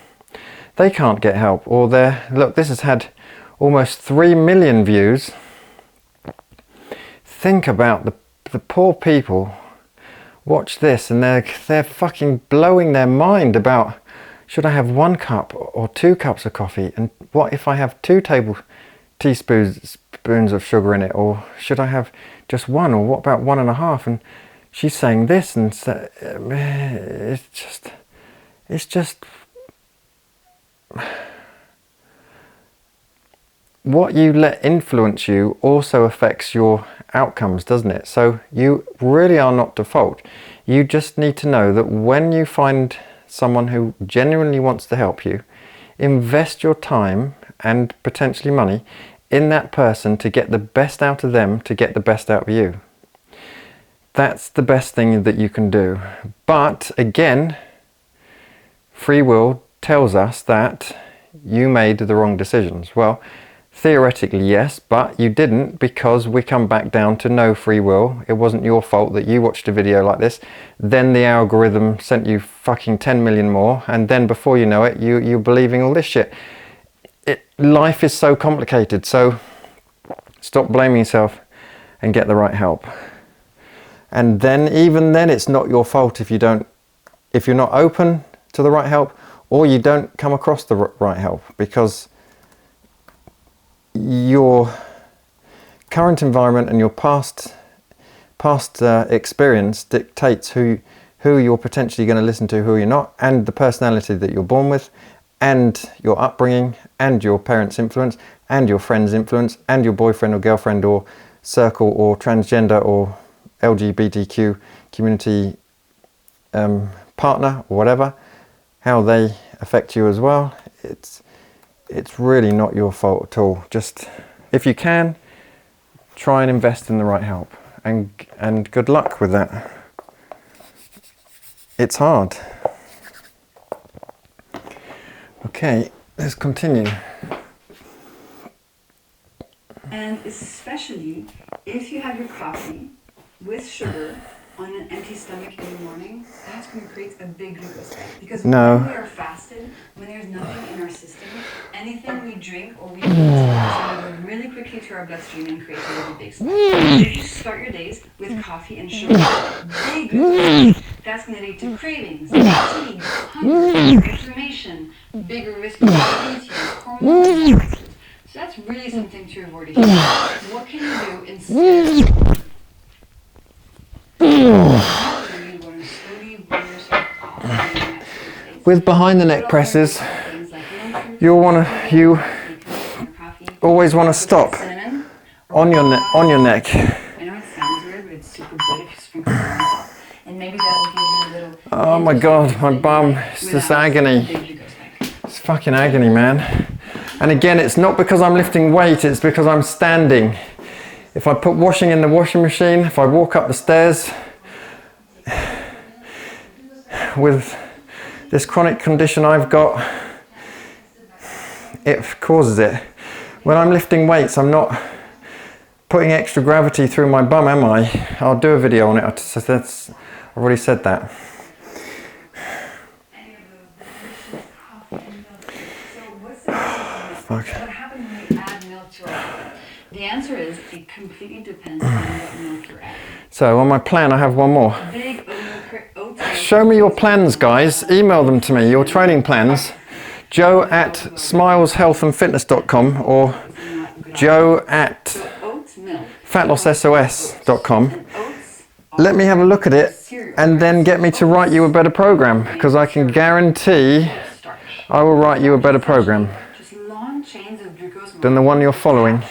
They can't get help. Or look, this has had almost 3 million views. Think about the poor people watch this, and they're fucking blowing their mind about, should I have 1 cup or 2 cups of coffee, and what if I have 2 teaspoons of sugar in it, or should I have just 1, or what about 1.5? And she's saying this, and it's just what you let influence you also affects your outcomes, doesn't it? So you really are not default. You just need to know that when you find someone who genuinely wants to help you, invest your time and potentially money in that person to get the best out of them, to get the best out of you. That's the best thing that you can do. But again, free will tells us that you made the wrong decisions. Well, theoretically yes, but you didn't, because we come back down to no free will. It wasn't your fault that you watched a video like this, then the algorithm sent you fucking 10 million more, and then before you know it, you're believing all this shit. Life is so complicated, so stop blaming yourself and get the right help. And then, even then, it's not your fault if you're not open to the right help, or you don't come across the right help, because your current environment and your past experience dictates who you're potentially going to listen to, who you're not, and the personality that you're born with, and your upbringing, and your parents' influence, and your friends' influence, and your boyfriend or girlfriend or circle or transgender or LGBTQ community partner or whatever, how they affect you as well. It's really not your fault at all. Just, if you can, try and invest in the right help, and good luck with that. It's hard. Okay, let's continue. And especially if you have your coffee with sugar on an empty stomach in the morning, that's going to create a big glucose spike. Because when we are fasted, when there's nothing in our system, anything we drink or we eat is going to go really quickly to our bloodstream and create a really big spike. If you start your days with coffee and sugar, big glucose spike, that's going to lead to cravings, fatigue, hunger, inflammation, bigger risk of diabetes, hormonal disturbances. So that's really something to avoid. What can you do instead? With behind the neck presses, you always want to stop on your neck. I know it sounds weird, but it's super good if you sprinkle it on top. And maybe that'll give you a little. Oh my god, my bum, it's this agony. It's fucking agony, man. And again, it's not because I'm lifting weight, it's because I'm standing. If I put washing in the washing machine, if I walk up the stairs, with this chronic condition I've got, it causes it. When I'm lifting weights, I'm not putting extra gravity through my bum, am I? I'll do a video on it. I've already said that. Fuck. What happens when you add milk to our food? The answer is it completely depends on what milk you're adding. So on my plan, I have one more. Big oat. Show me your plans, guys. Email them to me, your training plans. joe@smileshealthandfitness.com or joe@fatlossos.com. Let me have a look at it and then get me to write you a better program, because I can guarantee I will write you a better program than the one you're following.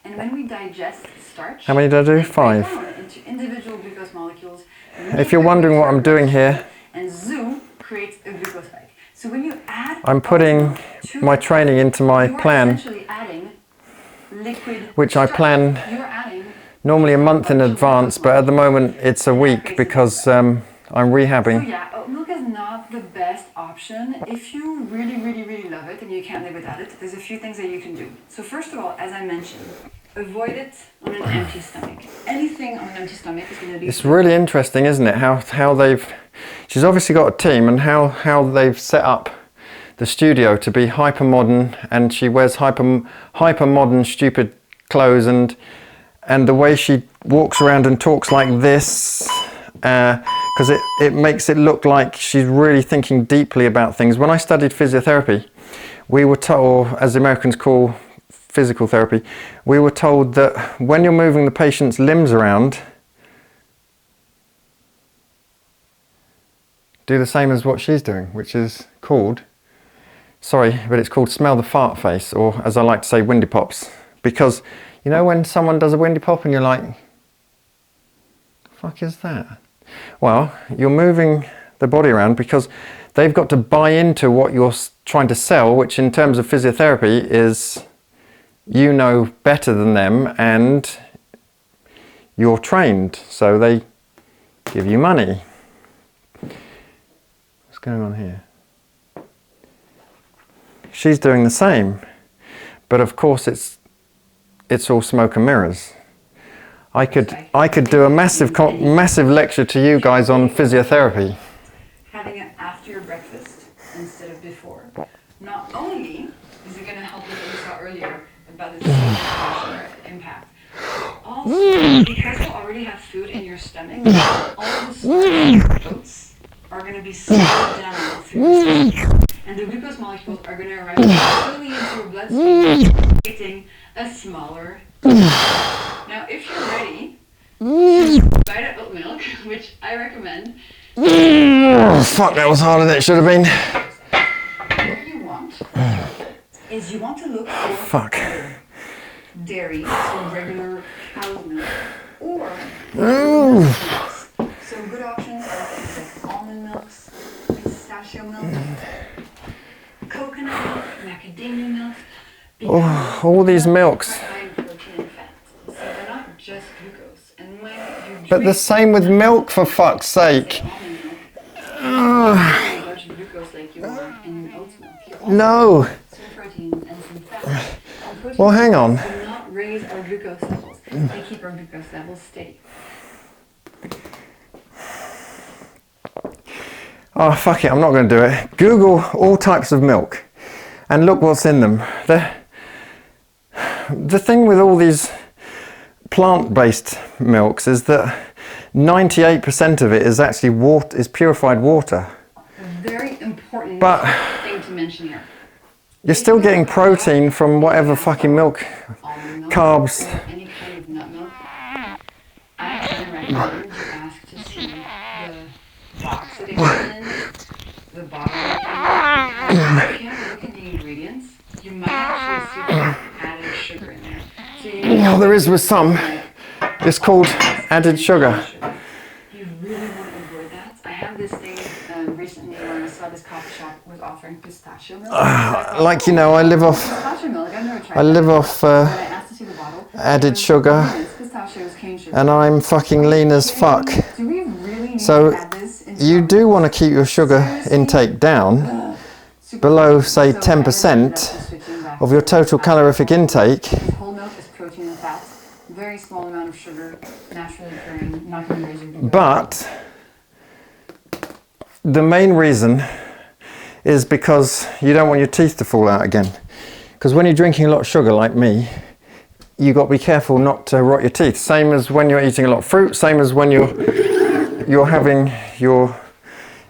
And when we digest starch, how many did I do? 5. Into individual glucose molecules. If you're wondering what I'm doing here, and zoo creates a glucose spike. So when you add, I'm putting my training into my plan, which I plan normally a month in advance, but at the moment it's a week because I'm rehabbing. So yeah, oat milk is not the best option. If you really, really, really love it and you can't live without it, there's a few things that you can do. So first of all, as I mentioned, avoid it on an empty stomach. Anything on an empty stomach is going to be... It's really interesting, isn't it? How they've... She's obviously got a team, and how they've set up the studio to be hyper modern, and she wears hyper modern stupid clothes, and the way she walks around and talks like this, because it makes it look like she's really thinking deeply about things. When I studied physiotherapy, we were told, or as the Americans call physical therapy, we were told that when you're moving the patient's limbs around, do the same as what she's doing, which is called, sorry, but it's called smell the fart face, or as I like to say, windy pops. Because, you know when someone does a windy pop and you're like, the fuck is that? Well, you're moving the body around because they've got to buy into what you're trying to sell, which in terms of physiotherapy is, you know better than them and you're trained, so they give you money. What's going on here? She's doing the same, but of course it's all smoke and mirrors. I could do a massive lecture to you guys on physiotherapy. Having it after your breakfast instead of before. Not only is it going to help with what we saw earlier about the impact, also because you already have food in your stomach, all the starch oats are going to be slowed down through the stomach, and the glucose molecules are going to arrive slowly into your bloodstream, creating a smaller. Now, if you're ready to buy the oat milk, which I recommend. Oh, fuck, that was harder than it should have been. What you want is you want to look for dairy, so regular cow's milk, or some good options are things like almond milks, pistachio milk, coconut milk, macadamia milk. Oh, all these milks. High in protein and fat, so they're not just glucose. And when you But the same with milk, for fuck's sake. much glucose like you are in oat milk, you also No. some protein and some fat. And protein Well, hang on. do not raise our glucose levels. They keep our glucose levels steady. Oh, fuck it, I'm not going to do it. Google all types of milk and look what's in them. The thing with all these plant-based milks is that 98% of it is actually water, is purified water. A very important But thing to mention here. you're still getting protein from whatever fucking milk, Almond milk carbs. or any kind of nut milk. I highly recommend you ask to see the box that it comes in, the bottle that it comes in. If you have a look at the ingredients, you might actually see there's added sugar in there. So you need Well, there is with some. It's called added sugar. You really want to avoid that. I have this thing recently when I saw this coffee shop was offering pistachio milk. Like, you know, I live off Pistachio milk, I've never tried I live that. off When I asked to see the bottle, added it was sugar, pistachios, cane sugar. and I'm fucking lean as fuck. Do we really need So to add this into you our do want to keep your sugar intake down below, say, 10% of your total calorific intake. Whole milk is protein and fat. Very small amount of sugar, naturally occurring, not going to raise your glucose. But the main reason is because you don't want your teeth to fall out again. Because when you're drinking a lot of sugar like me, you got to be careful not to rot your teeth. Same as when you're eating a lot of fruit, same as when you're having your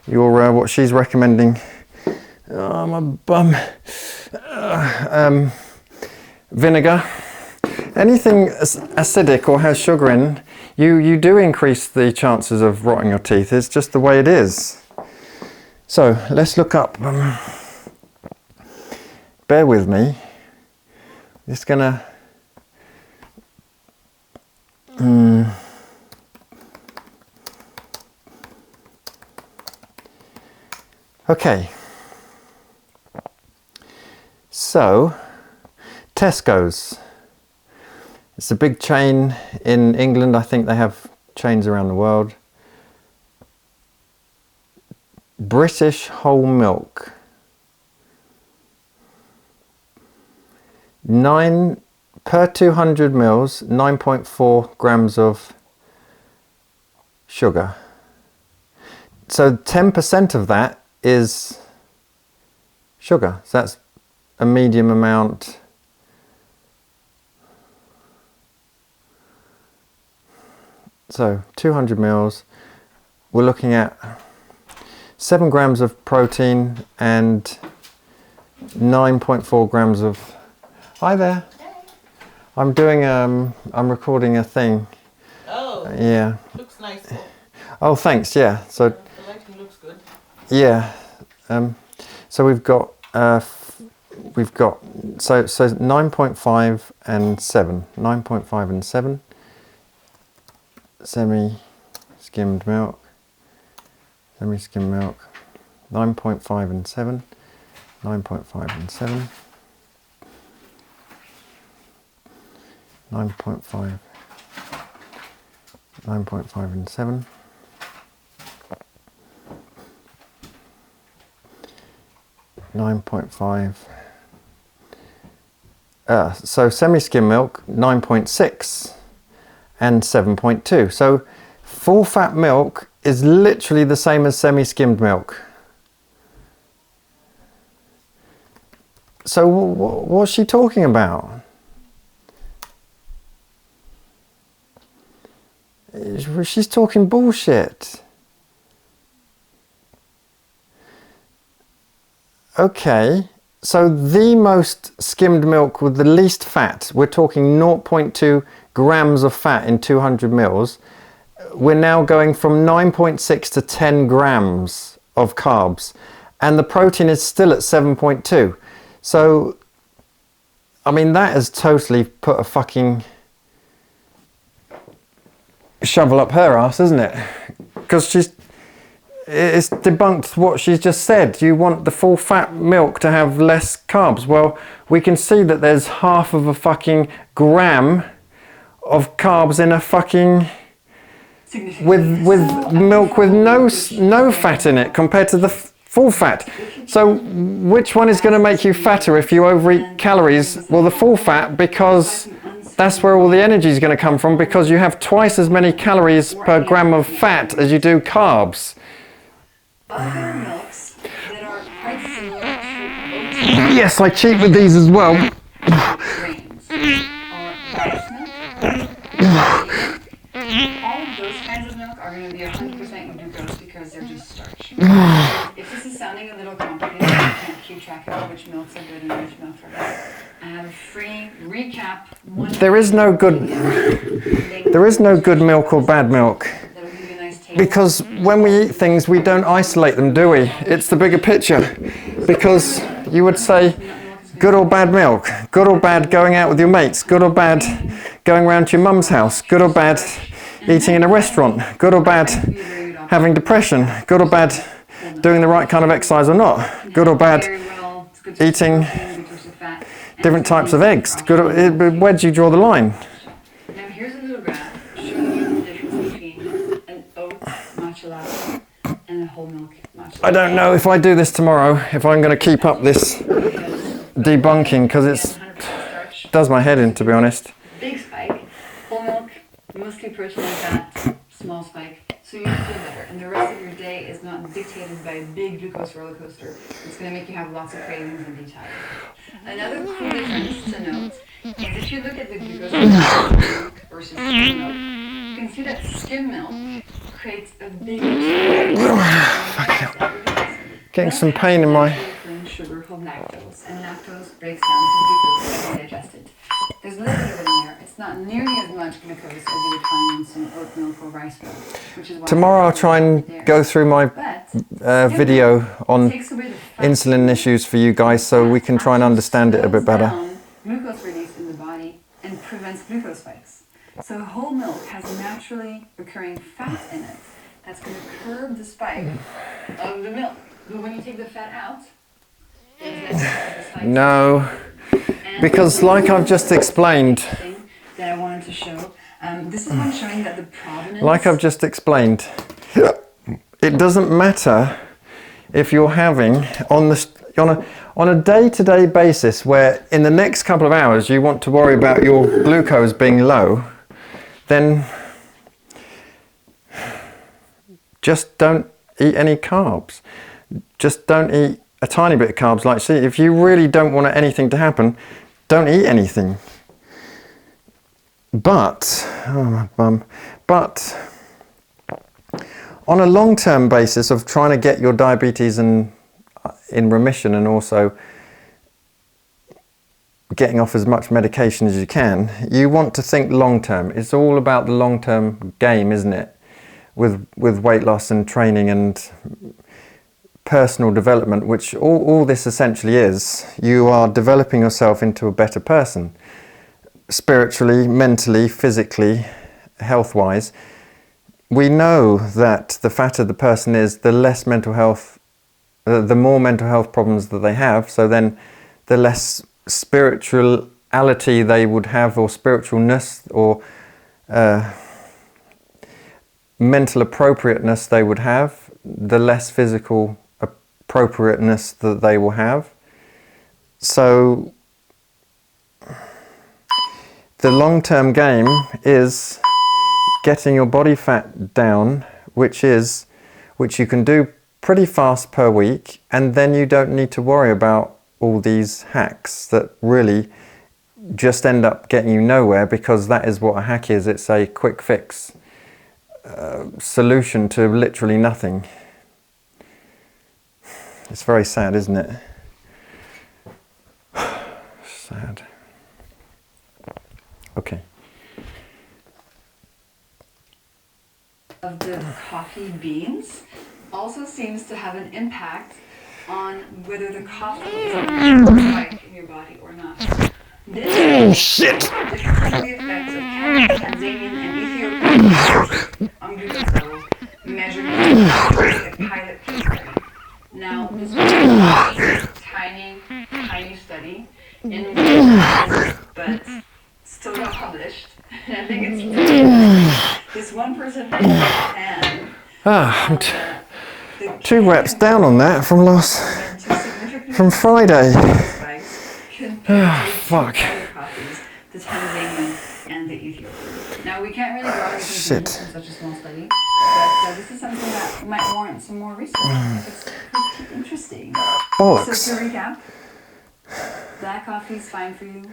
what she's recommending. Oh, my bum. Vinegar. Anything acidic or has sugar in, you do increase the chances of rotting your teeth. It's just the way it is. So let's look up. Bear with me. Just gonna. Okay. So, Tesco's. It's a big chain in England. I think they have chains around the world. British whole milk. 9 per 200 mils, 9.4 grams of sugar. So 10% of that is sugar. So that's a medium amount. So 200 mils, we're looking at 7 grams of protein and 9.4 grams of... Hi there. I'm doing, I'm recording a thing. Oh. Yeah. Looks nice. Oh, thanks, yeah. So, The lighting looks good. yeah. So we've got so 9.5 and 7. 9.5 and 7. Semi-skimmed milk. Semi-skimmed milk. 9.5 and 7. 9.5 and 7. 9.5. 9.5 and 7. 9.5. So semi-skim milk, 9.6 and 7.2. So full fat milk is literally the same as semi-skimmed milk. So what's she talking about? She's talking bullshit. Okay, so the most skimmed milk with the least fat, we're talking 0.2 grams of fat in 200 mils. We're now going from 9.6 to 10 grams of carbs, and the protein is still at 7.2. So, I mean, that has totally put a fucking shovel up her ass, isn't it? because it's debunked what she's just said. You want the full fat milk to have less carbs. Well, we can see that there's half of a fucking gram of carbs in a fucking with milk with no fat in it compared to the full fat. So which one is going to make you fatter if you overeat calories? Well, the full fat, because that's where all the energy is going to come from, because you have twice as many calories per gram of fat as you do carbs. Other milks that are quite similar to oat Yes, I cheat with these as well. grains or rice milk. All of those kinds of milk are going to be 100% glucose because they're just starch. If this is sounding a little complicated, you can't keep track of which milks are good and which milks are bad, I have a free recap. There is no good milk or bad milk. Because when we eat things, we don't isolate them, do we? It's the bigger picture. Because you would say, good or bad milk, good or bad going out with your mates, good or bad going around to your mum's house, good or bad eating in a restaurant, good or bad having depression, good or bad doing the right kind of exercise or not, good or bad eating different types of eggs, good or, where do you draw the line? Now here's a little graph showing you the difference between an oat matcha latte and a whole milk matcha latte. I don't know if I do this tomorrow, if I'm going to keep up this debunking, because it does my head in, to be honest. Big spike, whole milk, mostly protein and fat, small spike, so you feel better. And the rest of your day is not dictated by a big glucose roller coaster. It's going to make you have lots of cravings and be tired. Another cool difference to note is if you look at the glucose milk versus skim milk, you can see that skim milk creates a bigger Getting some pain in my... sugar called lactose, and lactose breaks down to glucose when digested. There's a little bit of it in there. It's not nearly as much glucose as you would find in some oat milk or rice milk, which is why Tomorrow I'll try and go through my video on insulin issues for you guys, so we can try and understand it a bit better. Glucose release in the body and prevents glucose spikes. So whole milk has naturally occurring fat in it that's going to curb the spike of the milk. But when you take the fat out, no, because like I've just explained, that I wanted to show. This is one showing that the provenance. Like I've just explained, it doesn't matter if you're having on a day-to-day basis, where in the next couple of hours you want to worry about your glucose being low, then just don't eat any carbs. Just don't eat a tiny bit of carbs. Like, see, if you really don't want anything to happen, don't eat anything. But, oh my bum, but on a long-term basis of trying to get your diabetes in remission, and also getting off as much medication as you can, you want to think long-term. It's all about the long-term game, isn't it? With weight loss and training and personal development, which all this essentially is. You are developing yourself into a better person, spiritually, mentally, physically, health-wise. We know that the fatter the person is, the less mental health, the more mental health problems that they have, so then the less spirituality they would have, or spiritualness, or mental appropriateness they would have, the less physical appropriateness that they will have. So the long-term game is getting your body fat down, which you can do pretty fast per week, and then you don't need to worry about all these hacks that really just end up getting you nowhere, because that is what a hack is. It's a quick fix solution to literally nothing. It's very sad, isn't it? Sad. Okay. Of the coffee beans also seems to have an impact on whether the coffee is spike in your body or not. This shit! The effects of Tanzanian and Ethiopian on glucose levels measured a pilot case study. Now, this was a tiny study in but still got published. And I think it's this one person raised his hand. I'm 2 reps down on that from Friday. Fuck. The Tanzanian and the Ethiopian. Now we can't really draw anything in such a small study, but this is something that might warrant some more research. It's pretty interesting. Bollocks. So to recap, black coffee is fine for you.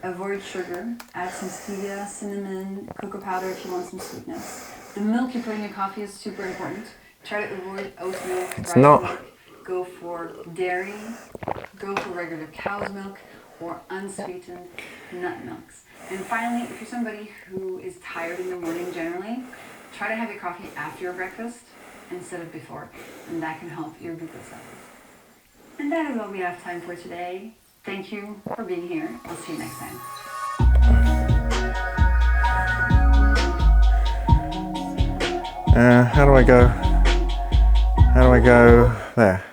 Avoid sugar. Add some stevia, cinnamon, cocoa powder if you want some sweetness. The milk you put in your coffee is super important. Try to avoid oat milk. It's not. Milk. Go for dairy. Go for regular cow's milk or unsweetened nut milks. And finally, if you're somebody who is tired in the morning generally, try to have your coffee after your breakfast instead of before, and that can help your glucose levels. And that is all we have time for today. Thank you for being here. I'll see you next time. How do I go? How do I go there?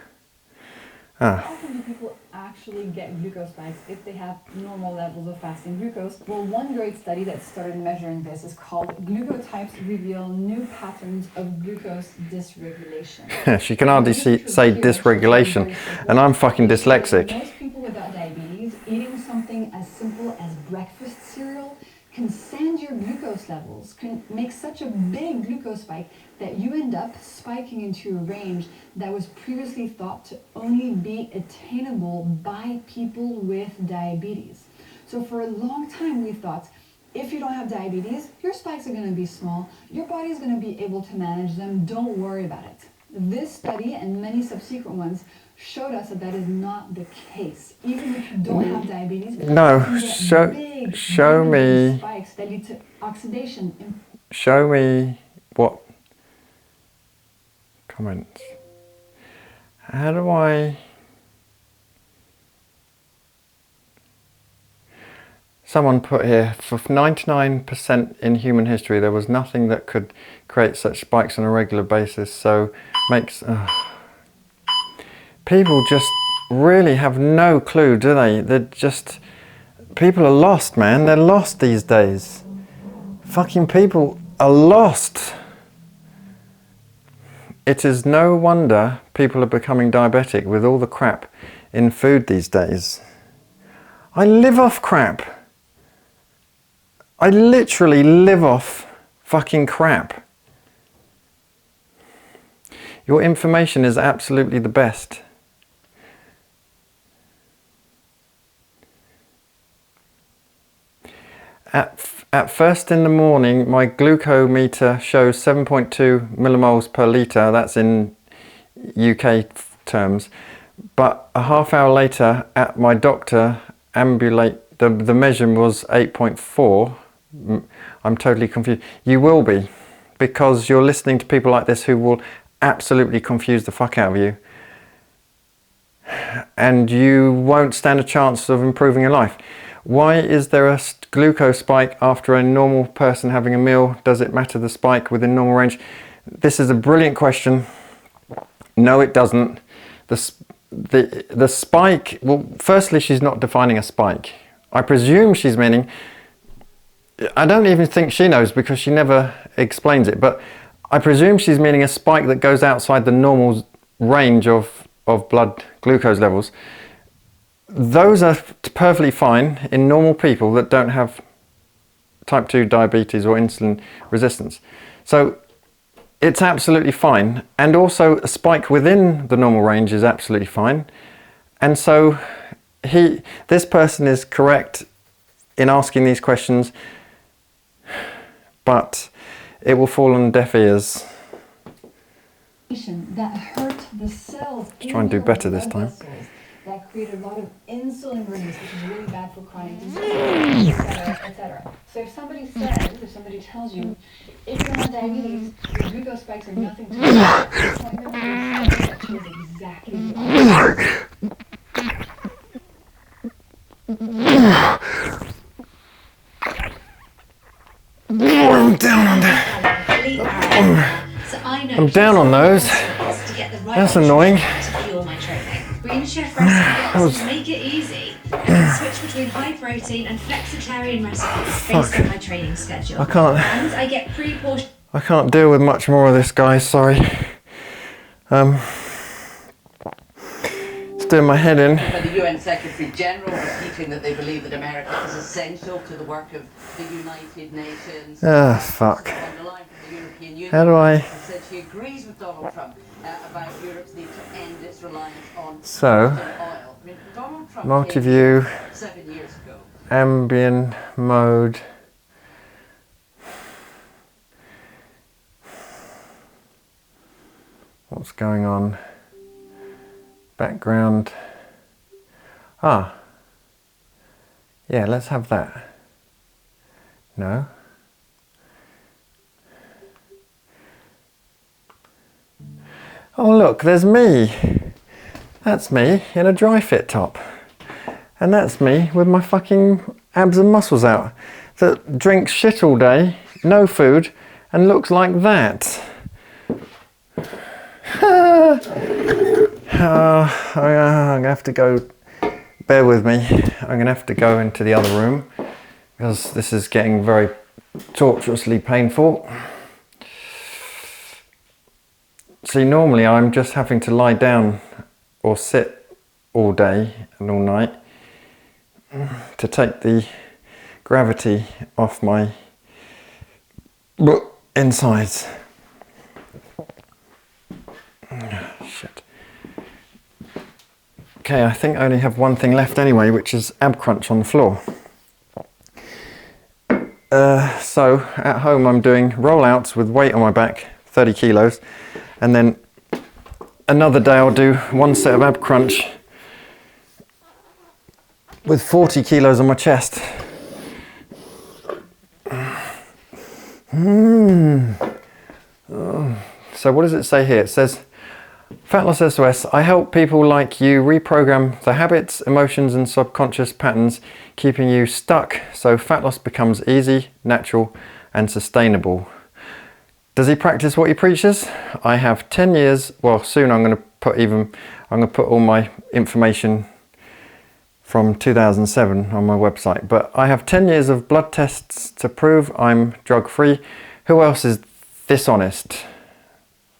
How often do people actually get glucose spikes if they have normal levels of fasting glucose? Well, one great study that started measuring this is called Glucotypes Reveal New Patterns of Glucose Dysregulation. She can hardly say dysregulation, and I'm fucking dyslexic. Most people without diabetes, eating something as simple as breakfast cereal can send your glucose levels, can make such a big glucose spike that you end up spiking into a range that was previously thought to only be attainable by people with diabetes. So for a long time we thought, if you don't have diabetes, your spikes are going to be small, your body is going to be able to manage them, don't worry about it. This study and many subsequent ones showed us that that is not the case. Even if you don't have diabetes, no, you show me spikes that lead to oxidation. Show me what comments. How do I? Someone put here, for 99% in human history, there was nothing that could create such spikes on a regular basis. So makes people just really have no clue, do they? They're just, people are lost, man. They're lost these days. Fucking people are lost. It is no wonder people are becoming diabetic with all the crap in food these days. I live off crap. I literally live off fucking crap. Your information is absolutely the best. At first in the morning, my glucometer shows 7.2 millimoles per litre. That's in UK terms. But a half hour later, at my doctor, the measurement was 8.4. I'm totally confused. You will be, because you're listening to people like this who will absolutely confuse the fuck out of you. And you won't stand a chance of improving your life. Why is there a glucose spike after a normal person having a meal? Does it matter the spike within normal range? This is a brilliant question. No, it doesn't. The spike, well, firstly, she's not defining a spike. I presume she's meaning, I don't even think she knows because she never explains it, but I presume she's meaning a spike that goes outside the normal range of blood glucose levels. Those are perfectly fine in normal people that don't have type 2 diabetes or insulin resistance. So it's absolutely fine. And also a spike within the normal range is absolutely fine. And so this person is correct in asking these questions, but it will fall on deaf ears. That hurt the cells. Let's try and do better this time. That create a lot of insulin release, which is really bad for chronic disease, etc., etc. So if somebody tells you, if you have diabetes, your glucose spikes are nothing to do with it, that shows exactly the opposite. I'm down on that. So I know. I'm down on those. To get the right That's annoying. to fuel my training. Green Chef recipes make it easy. I can switch between high protein and flexitarian recipes based on my training schedule. I can't. And I get pre-portioned. I can't deal with much more of this, guys. Sorry. It's doing my head in. The UN Secretary General repeating that they believe that America is essential to the work of the United Nations. Ah, fuck. On the line from the European Union, How do I? said she agrees with Donald Trump about Europe's need to end its reliance on So, oil. I mean, Donald Trump multi-view, came 7 years ago. ambient mode. What's going on? Background. Ah. Yeah, let's have that. No. Oh look, there's me. That's me in a dry fit top. And that's me with my fucking abs and muscles out. That drinks shit all day, no food, and looks like that. I'm gonna have to go, bear with me, I'm gonna have to go into the other room because this is getting very torturously painful. See, normally I'm just having to lie down or sit all day and all night to take the gravity off my insides. Shit. Okay, I think I only have one thing left anyway, which is ab crunch on the floor. So at home I'm doing rollouts with weight on my back, 30 kilos, and then another day I'll do one set of ab crunch with 40 kilos on my chest. So what does it say here? It says, Fat Loss S.O.S, I help people like you reprogram the habits, emotions and subconscious patterns keeping you stuck so fat loss becomes easy, natural and sustainable. Does he practice what he preaches? I have 10 years, well soon I'm going to put all my information from 2007 on my website, but I have 10 years of blood tests to prove I'm drug free. Who else is this honest?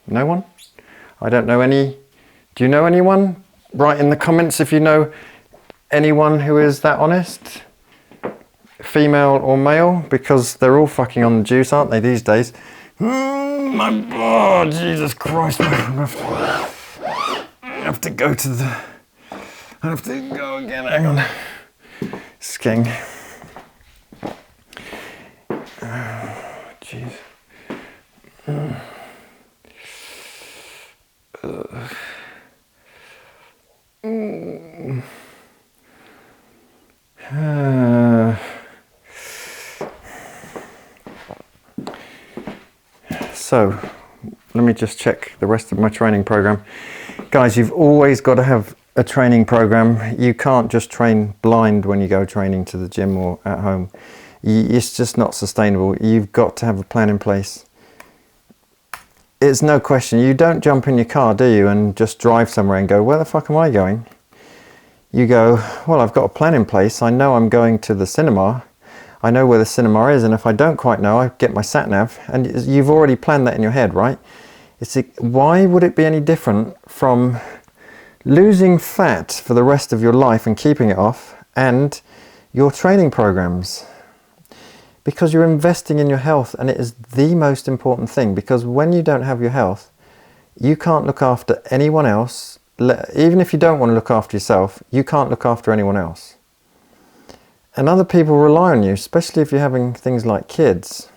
No one? I don't know any. Do you know anyone? Write in the comments if you know anyone who is that honest. Female or male, because they're all fucking on the juice, aren't they, these days? Oh, Jesus Christ. I have to go to the... I have to go again, hang on. Sking. Jeez. So, let me just check the rest of my training program. Guys, you've always got to have a training program. You can't just train blind when you go training to the gym or at home. It's just not sustainable. You've got to have a plan in place. It's no question. You don't jump in your car, do you, and just drive somewhere and go, where the fuck am I going? You go, well, I've got a plan in place. I know I'm going to the cinema. I know where the cinema is, and if I don't quite know, I get my sat-nav, and you've already planned that in your head, right? Why would it be any different from losing fat for the rest of your life and keeping it off, and your training programs? Because you're investing in your health, and it is the most important thing, because when you don't have your health, you can't look after anyone else. Even if you don't want to look after yourself, you can't look after anyone else. And other people rely on you, especially if you're having things like kids.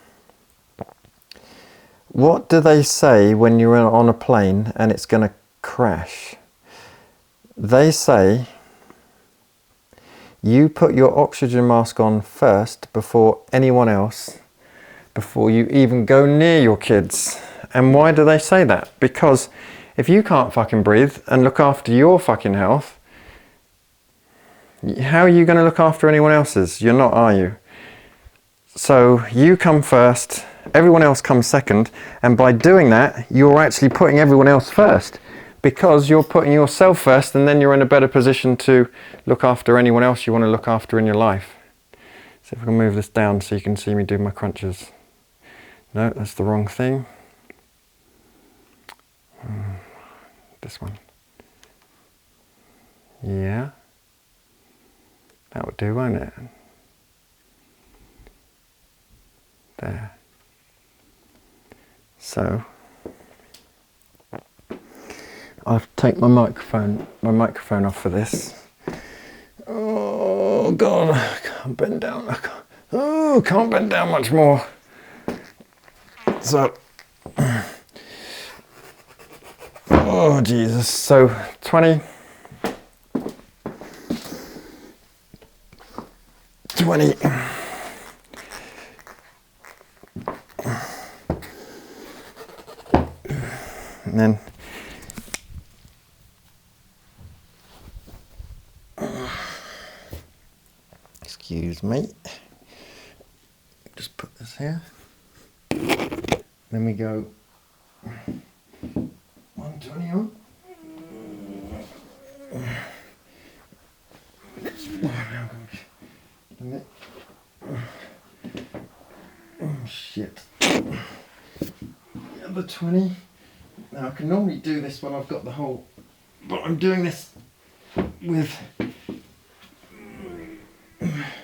What do they say when you're on a plane and it's going to crash? They say, you put your oxygen mask on first before anyone else, before you even go near your kids. And why do they say that? Because if you can't fucking breathe and look after your fucking health, how are you going to look after anyone else's? You're not, are you? So you come first Everyone else comes second, and by doing that, you're actually putting everyone else first, because you're putting yourself first, and then you're in a better position to look after anyone else you want to look after in your life. So if I can move this down so you can see me do my crunches. No, that's the wrong thing. This one. Yeah. That would do, won't it? There. So I'll take my microphone off for this. Oh God, I can't bend down. Can't bend down much more. So, oh Jesus. So 20. And then excuse me, just put this here, then we go 120 on. Oh shit. The other 20. Now I can normally do this when I've got the whole, but I'm doing this with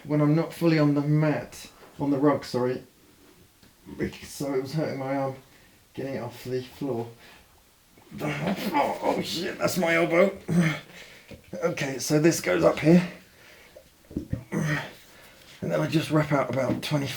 when I'm not fully on the mat, on the rug, sorry, so it was hurting my arm getting it off the floor. Oh shit, that's my elbow. Okay, so this goes up here, and then I just wrap out about 20.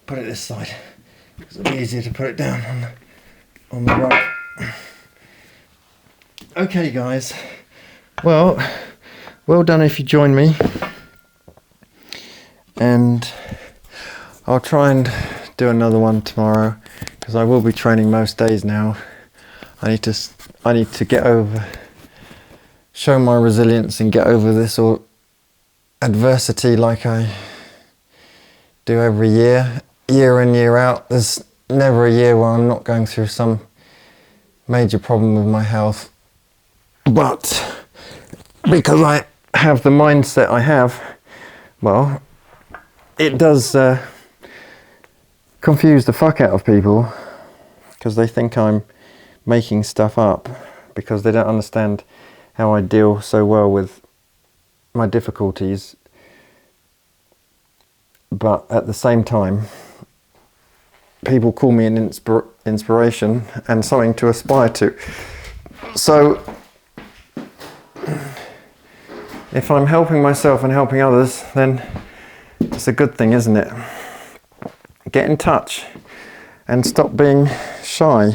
Put it this side, because it'll be easier to put it down on the rug. Okay guys, well done if you join me, and I'll try and do another one tomorrow, because I will be training most days now. I need to get over, show my resilience and get over this or adversity like I do every year in, year out. There's never a year where I'm not going through some major problem with my health. But because I have the mindset I have, well, it does confuse the fuck out of people, because they think I'm making stuff up, because they don't understand how I deal so well with my difficulties. But at the same time, people call me an inspiration and something to aspire to. So if I'm helping myself and helping others, then it's a good thing, isn't it? Get in touch and stop being shy,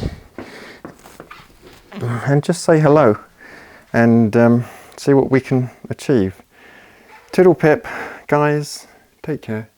and just say hello and see what we can achieve. Toodle pip, guys. Take care.